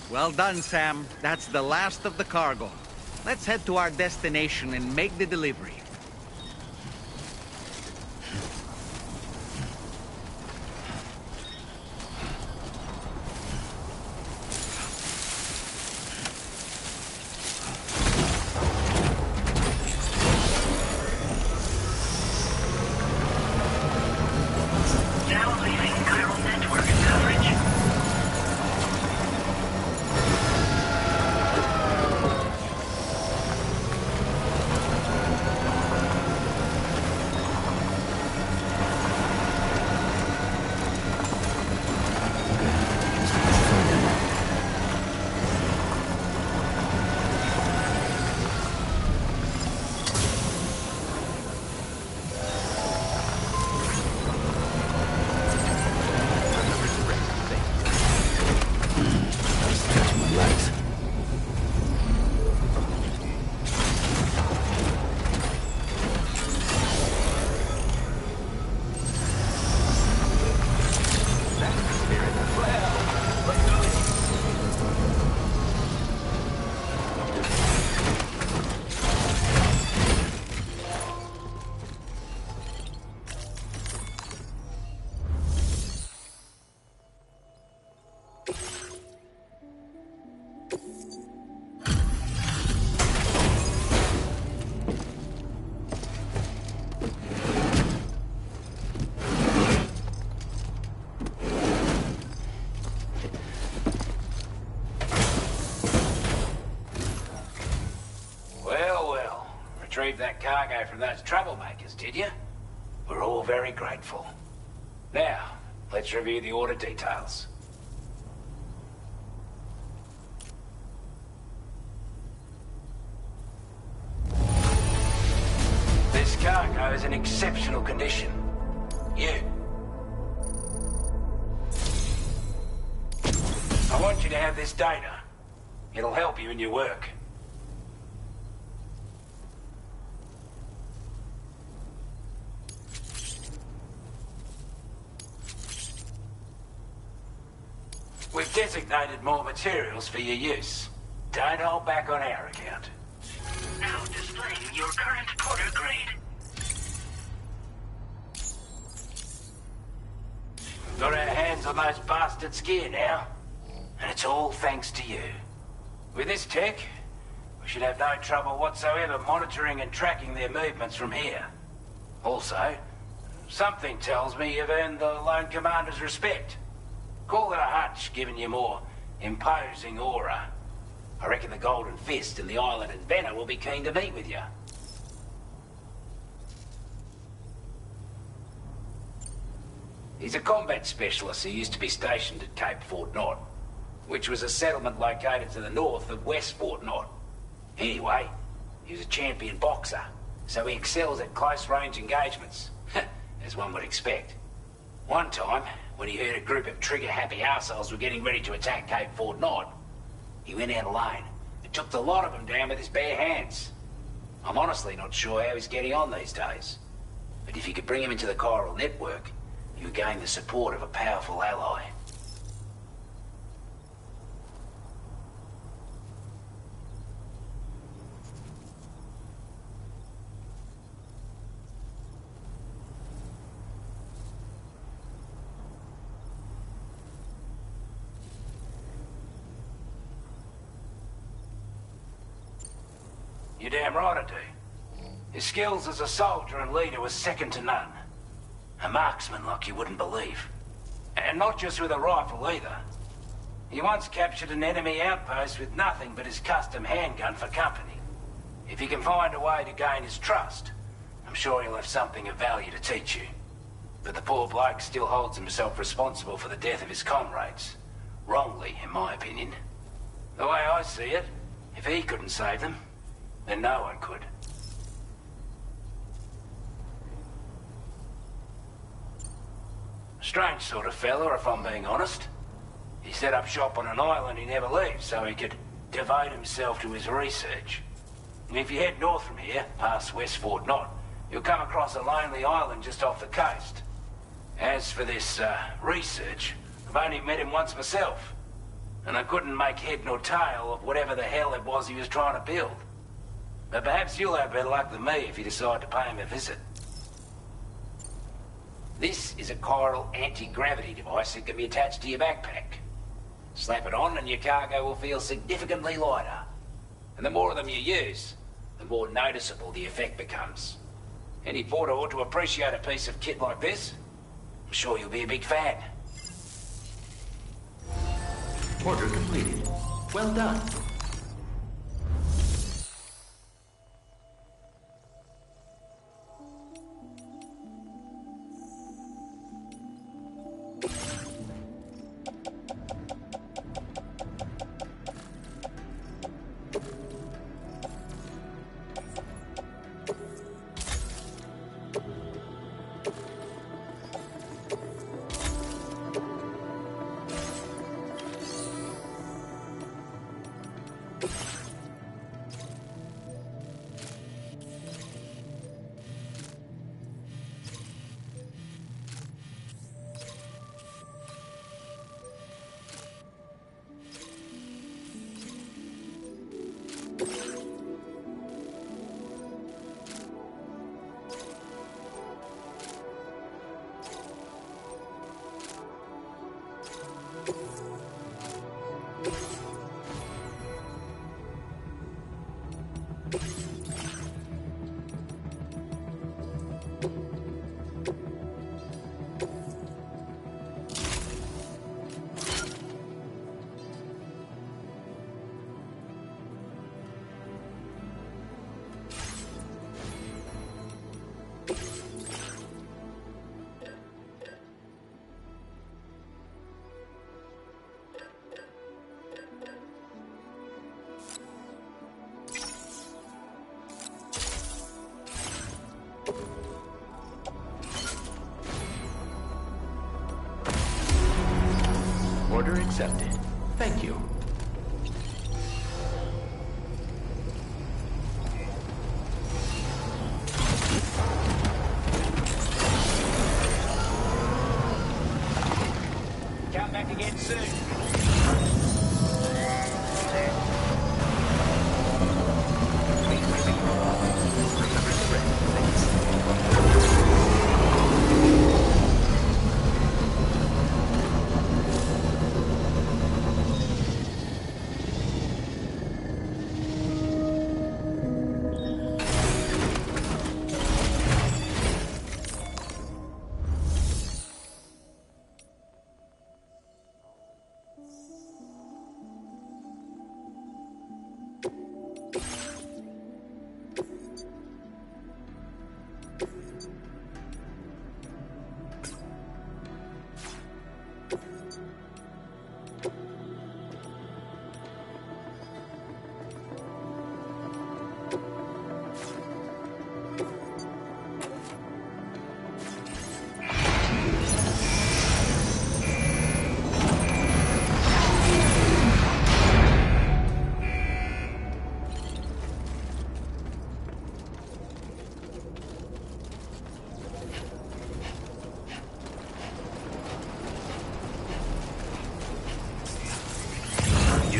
Well done, Sam. That's the last of the cargo. Let's head to our destination and make the delivery. Now leaving chiral network coverage. Retrieved that cargo from those troublemakers, did you? We're all very grateful. Now, let's review the order details. This cargo is in exceptional condition. You. I want you to have this data. It'll help you in your work. We've designated more materials for your use. Don't hold back on our account. Now displaying your current quarter grade. Got our hands on those bastards' gear now. And it's all thanks to you. With this tech, we should have no trouble whatsoever monitoring and tracking their movements from here. Also, something tells me you've earned the Lone Commander's respect. Call it a hunch, giving you more imposing aura. I reckon the Golden Fist and the Island Inventor will be keen to meet with you. He's a combat specialist who used to be stationed at Cape Fort Knot. which was a settlement located to the north of West Fort Knot. Anyway, he was a champion boxer, so he excels at close-range engagements, as one would expect. One time, when he heard a group of trigger-happy arseholes were getting ready to attack Cape Fort Knot, he went out alone and took the lot of them down with his bare hands. I'm honestly not sure how he's getting on these days, but if you could bring him into the chiral network, you would gain the support of a powerful ally. You're damn right I do. His skills as a soldier and leader were second to none. A marksman like you wouldn't believe. And not just with a rifle either. He once captured an enemy outpost with nothing but his custom handgun for company. If he can find a way to gain his trust, I'm sure he'll have something of value to teach you. But the poor bloke still holds himself responsible for the death of his comrades. Wrongly, in my opinion. The way I see it, if he couldn't save them, then no one could. Strange sort of fella, if I'm being honest. He set up shop on an island he never leaves so he could devote himself to his research. And if you head north from here, past West Fort Knot, you'll come across a lonely island just off the coast. As for this, research, I've only met him once myself. And I couldn't make head nor tail of whatever the hell it was he was trying to build. But perhaps you'll have better luck than me if you decide to pay him a visit. This is a chiral anti-gravity device that can be attached to your backpack. Slap it on and your cargo will feel significantly lighter. And the more of them you use, the more noticeable the effect becomes. Any porter ought to appreciate a piece of kit like this. I'm sure you'll be a big fan. Order completed. Well done. Order accepted. Thank you. Come back again soon.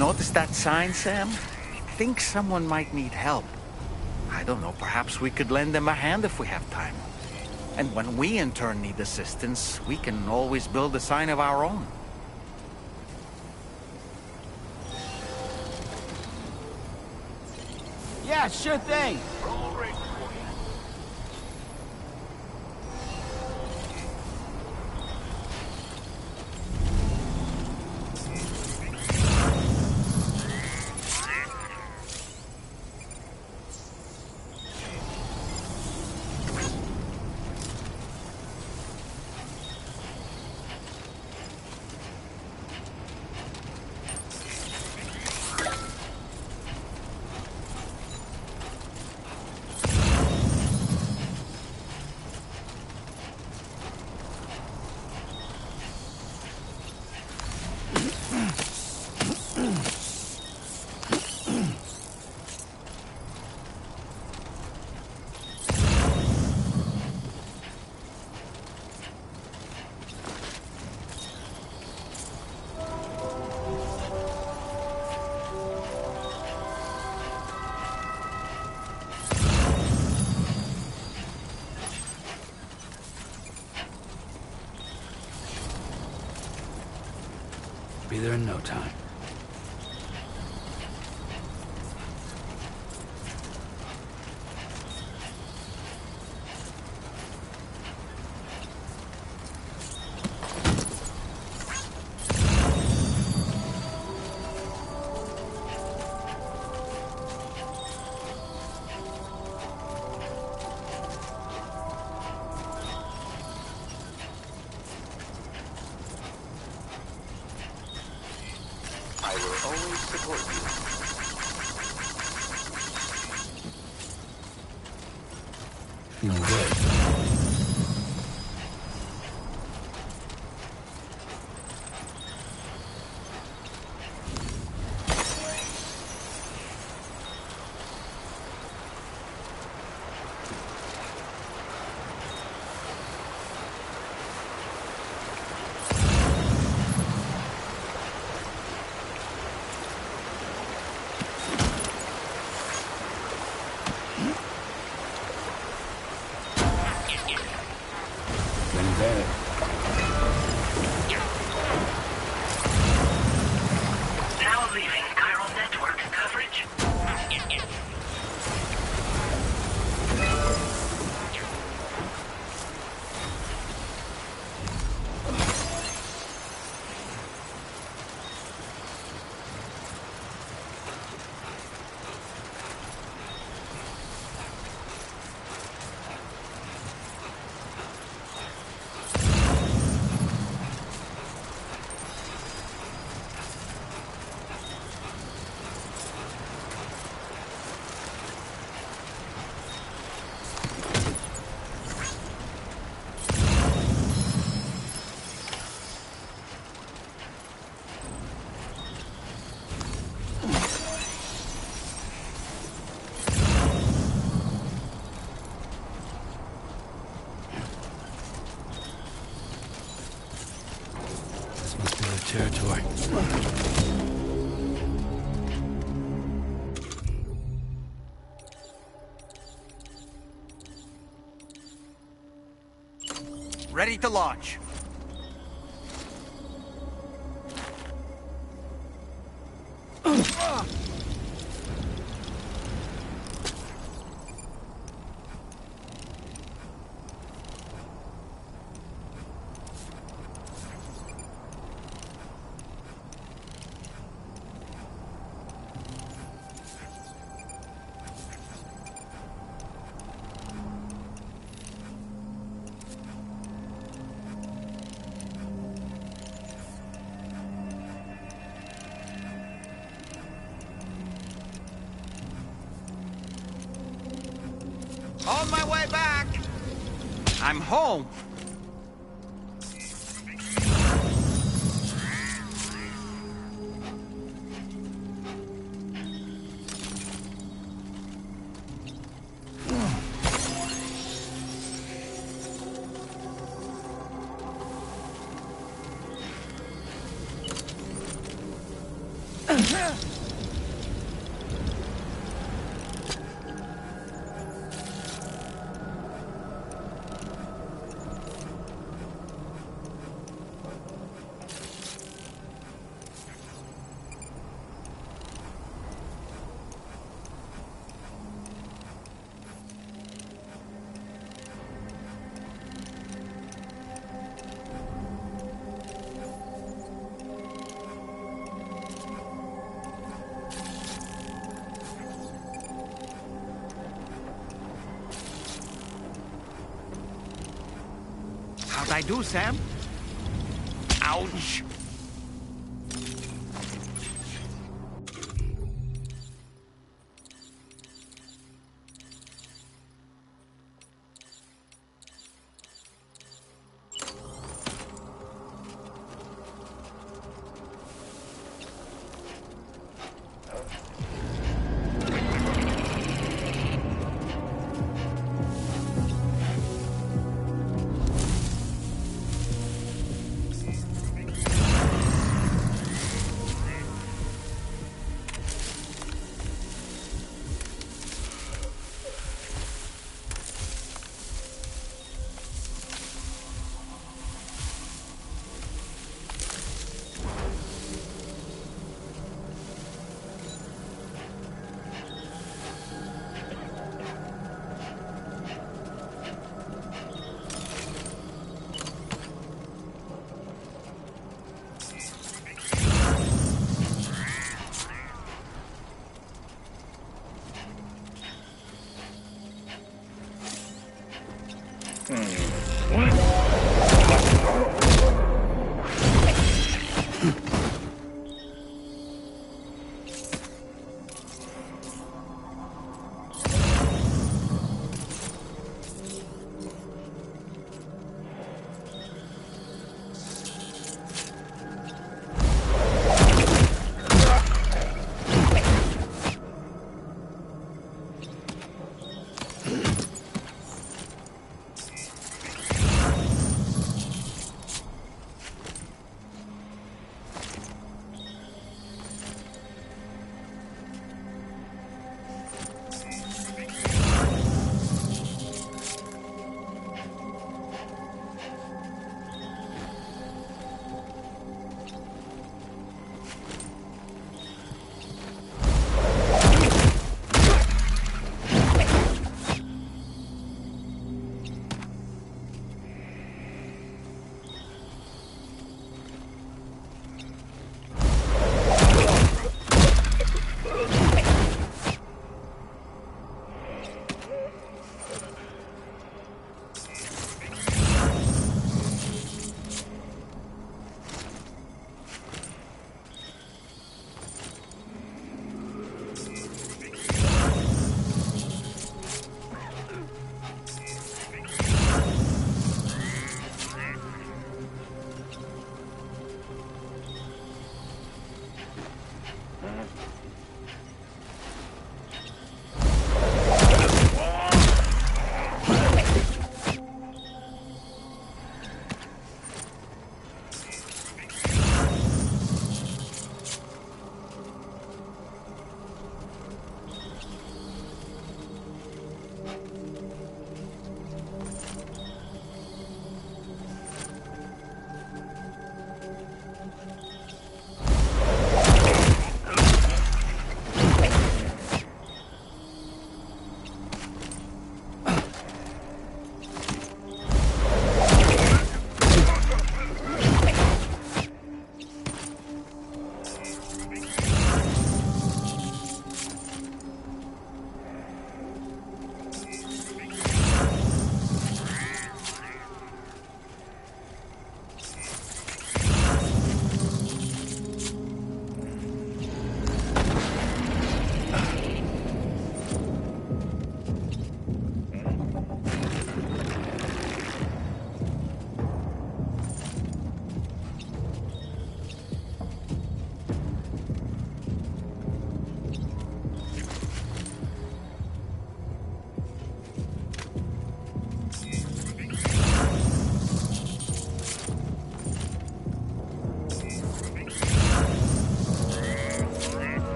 notice that sign, Sam? I think someone might need help. I don't know, perhaps we could lend them a hand if we have time. And when we in turn need assistance, we can always build a sign of our own. Yeah, sure thing. Roll ready for you. Be there in no time. I will always support you. Feeling good. Been there. Now leaving chiral network coverage. This must be their territory. Ready to launch. On my way back. I'm home. How'd I do, Sam? Ouch!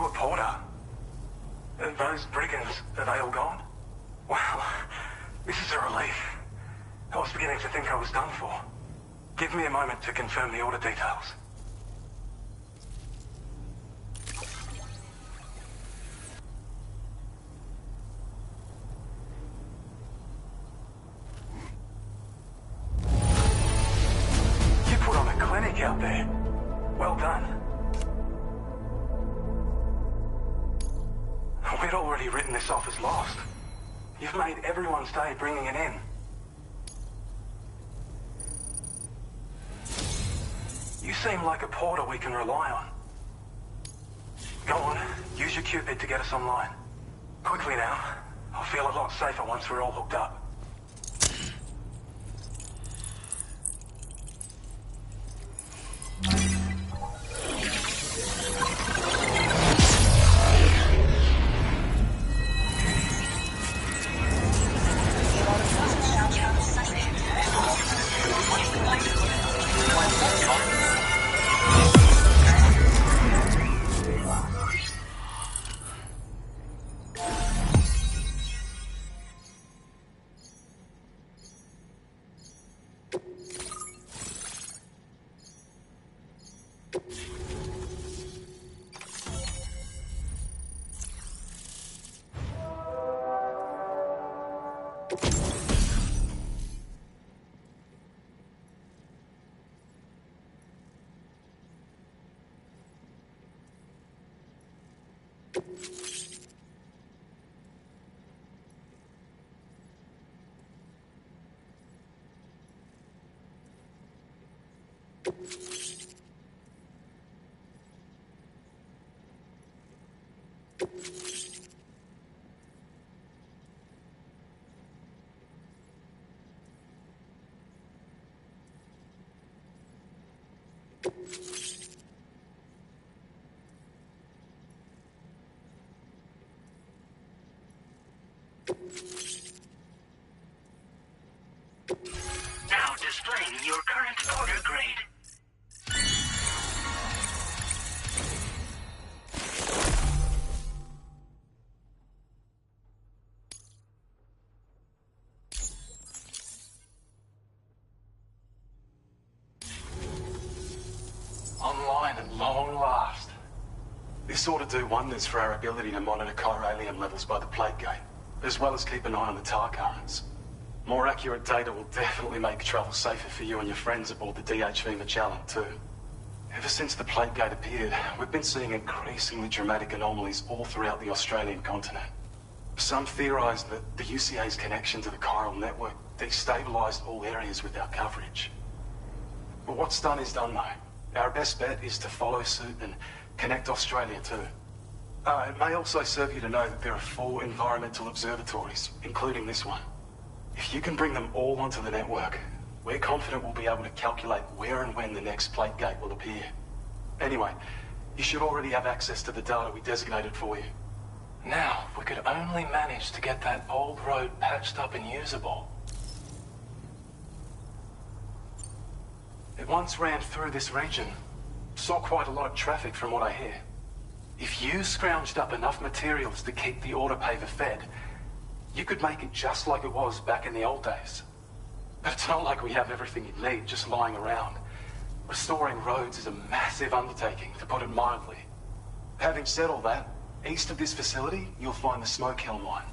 You at Porter? Those brigands, are they all gone? Wow, this is a relief. I was beginning to think I was done for. Give me a moment to confirm the order details. You put on a clinic out there. Well done. We'd already written this off as lost. You've made everyone's day bringing it in. You seem like a porter we can rely on. Go on, use your Cupid to get us online. Quickly now. I'll feel a lot safer once we're all hooked up. Now displaying your current order grade. Online at long last. This ought to do wonders for our ability to monitor chiralium levels by the plate gate, as well as keep an eye on the tar currents. More accurate data will definitely make travel safer for you and your friends aboard the DHV Magellan, too. Ever since the plate gate appeared, we've been seeing increasingly dramatic anomalies all throughout the Australian continent. Some theorise that the UCA's connection to the chiral network destabilised all areas with our coverage. But what's done is done, though. Our best bet is to follow suit and connect Australia, too. It may also serve you to know that there are 4 environmental observatories, including this one. If you can bring them all onto the network, we're confident we'll be able to calculate where and when the next plate gate will appear. Anyway, you should already have access to the data we designated for you. Now, if we could only manage to get that old road patched up and usable. It once ran through this region. Saw quite a lot of traffic from what I hear. If you scrounged up enough materials to keep the autopaver fed, you could make it just like it was back in the old days. But it's not like we have everything you'd need just lying around. Restoring roads is a massive undertaking, to put it mildly. Having said all that, east of this facility, you'll find the smoke hill mine.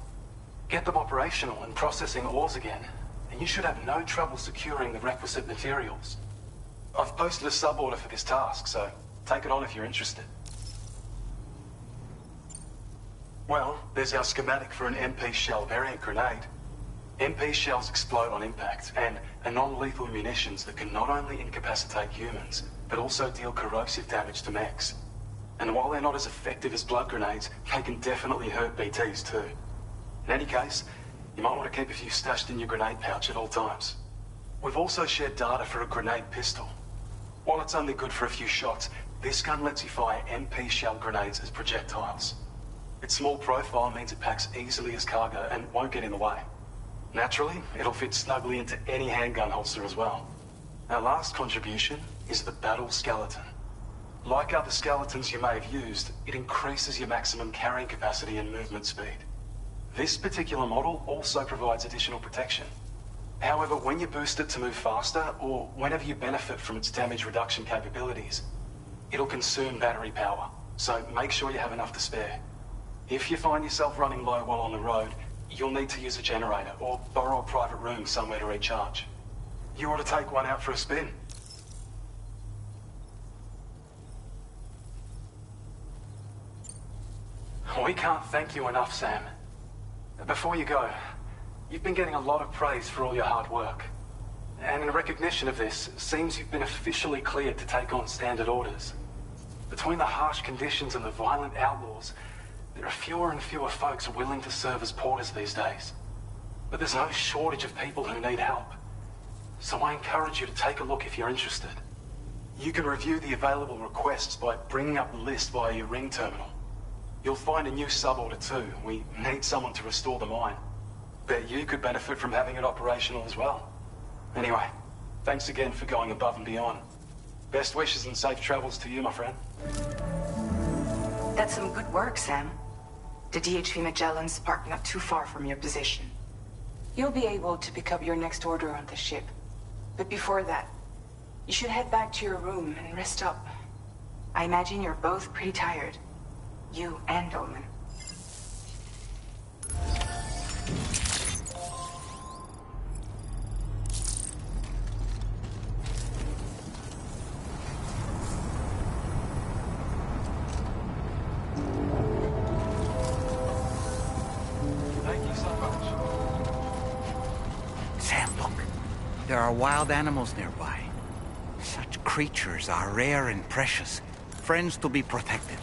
Get them operational and processing ores again, and you should have no trouble securing the requisite materials. I've posted a sub-order for this task, so take it on if you're interested. Well, there's our schematic for an MP shell variant grenade. MP shells explode on impact, and are non-lethal munitions that can not only incapacitate humans, but also deal corrosive damage to mechs. And while they're not as effective as blood grenades, they can definitely hurt BTs too. In any case, you might want to keep a few stashed in your grenade pouch at all times. We've also shared data for a grenade pistol. While it's only good for a few shots, this gun lets you fire MP shell grenades as projectiles. Its small profile means it packs easily as cargo and won't get in the way. Naturally, it'll fit snugly into any handgun holster as well. Our last contribution is the battle skeleton. Like other skeletons you may have used, it increases your maximum carrying capacity and movement speed. This particular model also provides additional protection. However, when you boost it to move faster, or whenever you benefit from its damage reduction capabilities, it'll consume battery power, so make sure you have enough to spare. If you find yourself running low while on the road, you'll need to use a generator, or borrow a private room somewhere to recharge. You ought to take one out for a spin. We can't thank you enough, Sam. Before you go, you've been getting a lot of praise for all your hard work. And in recognition of this, it seems you've been officially cleared to take on standard orders. Between the harsh conditions and the violent outlaws, there are fewer and fewer folks willing to serve as porters these days. But there's no shortage of people who need help. So I encourage you to take a look if you're interested. You can review the available requests by bringing up the list via your ring terminal. You'll find a new suborder too. We need someone to restore the mine. Bet you could benefit from having it operational as well. Anyway, thanks again for going above and beyond. Best wishes and safe travels to you, my friend. That's some good work, Sam. The DHV Magellan's parked not too far from your position. You'll be able to pick up your next order on the ship. But before that, you should head back to your room and rest up. I imagine you're both pretty tired. You and Dolman. Thank you so much. Sam, look. There are wild animals nearby. Such creatures are rare and precious. Friends to be protected.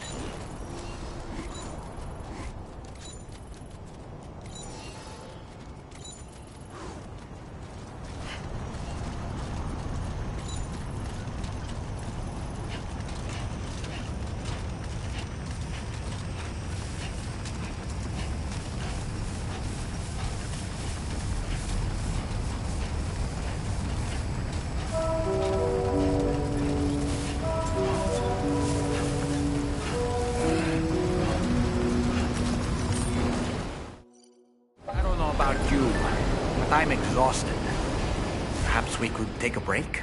I'm exhausted. Perhaps we could take a break?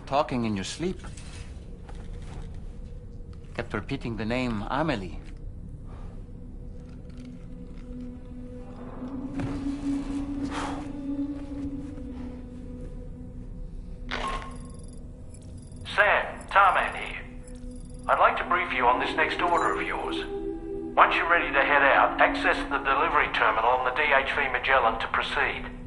Talking in your sleep. Kept repeating the name Amelie. Sam, Tarman here. I'd like to brief you on this next order of yours. Once you're ready to head out, access the delivery terminal on the DHV Magellan to proceed.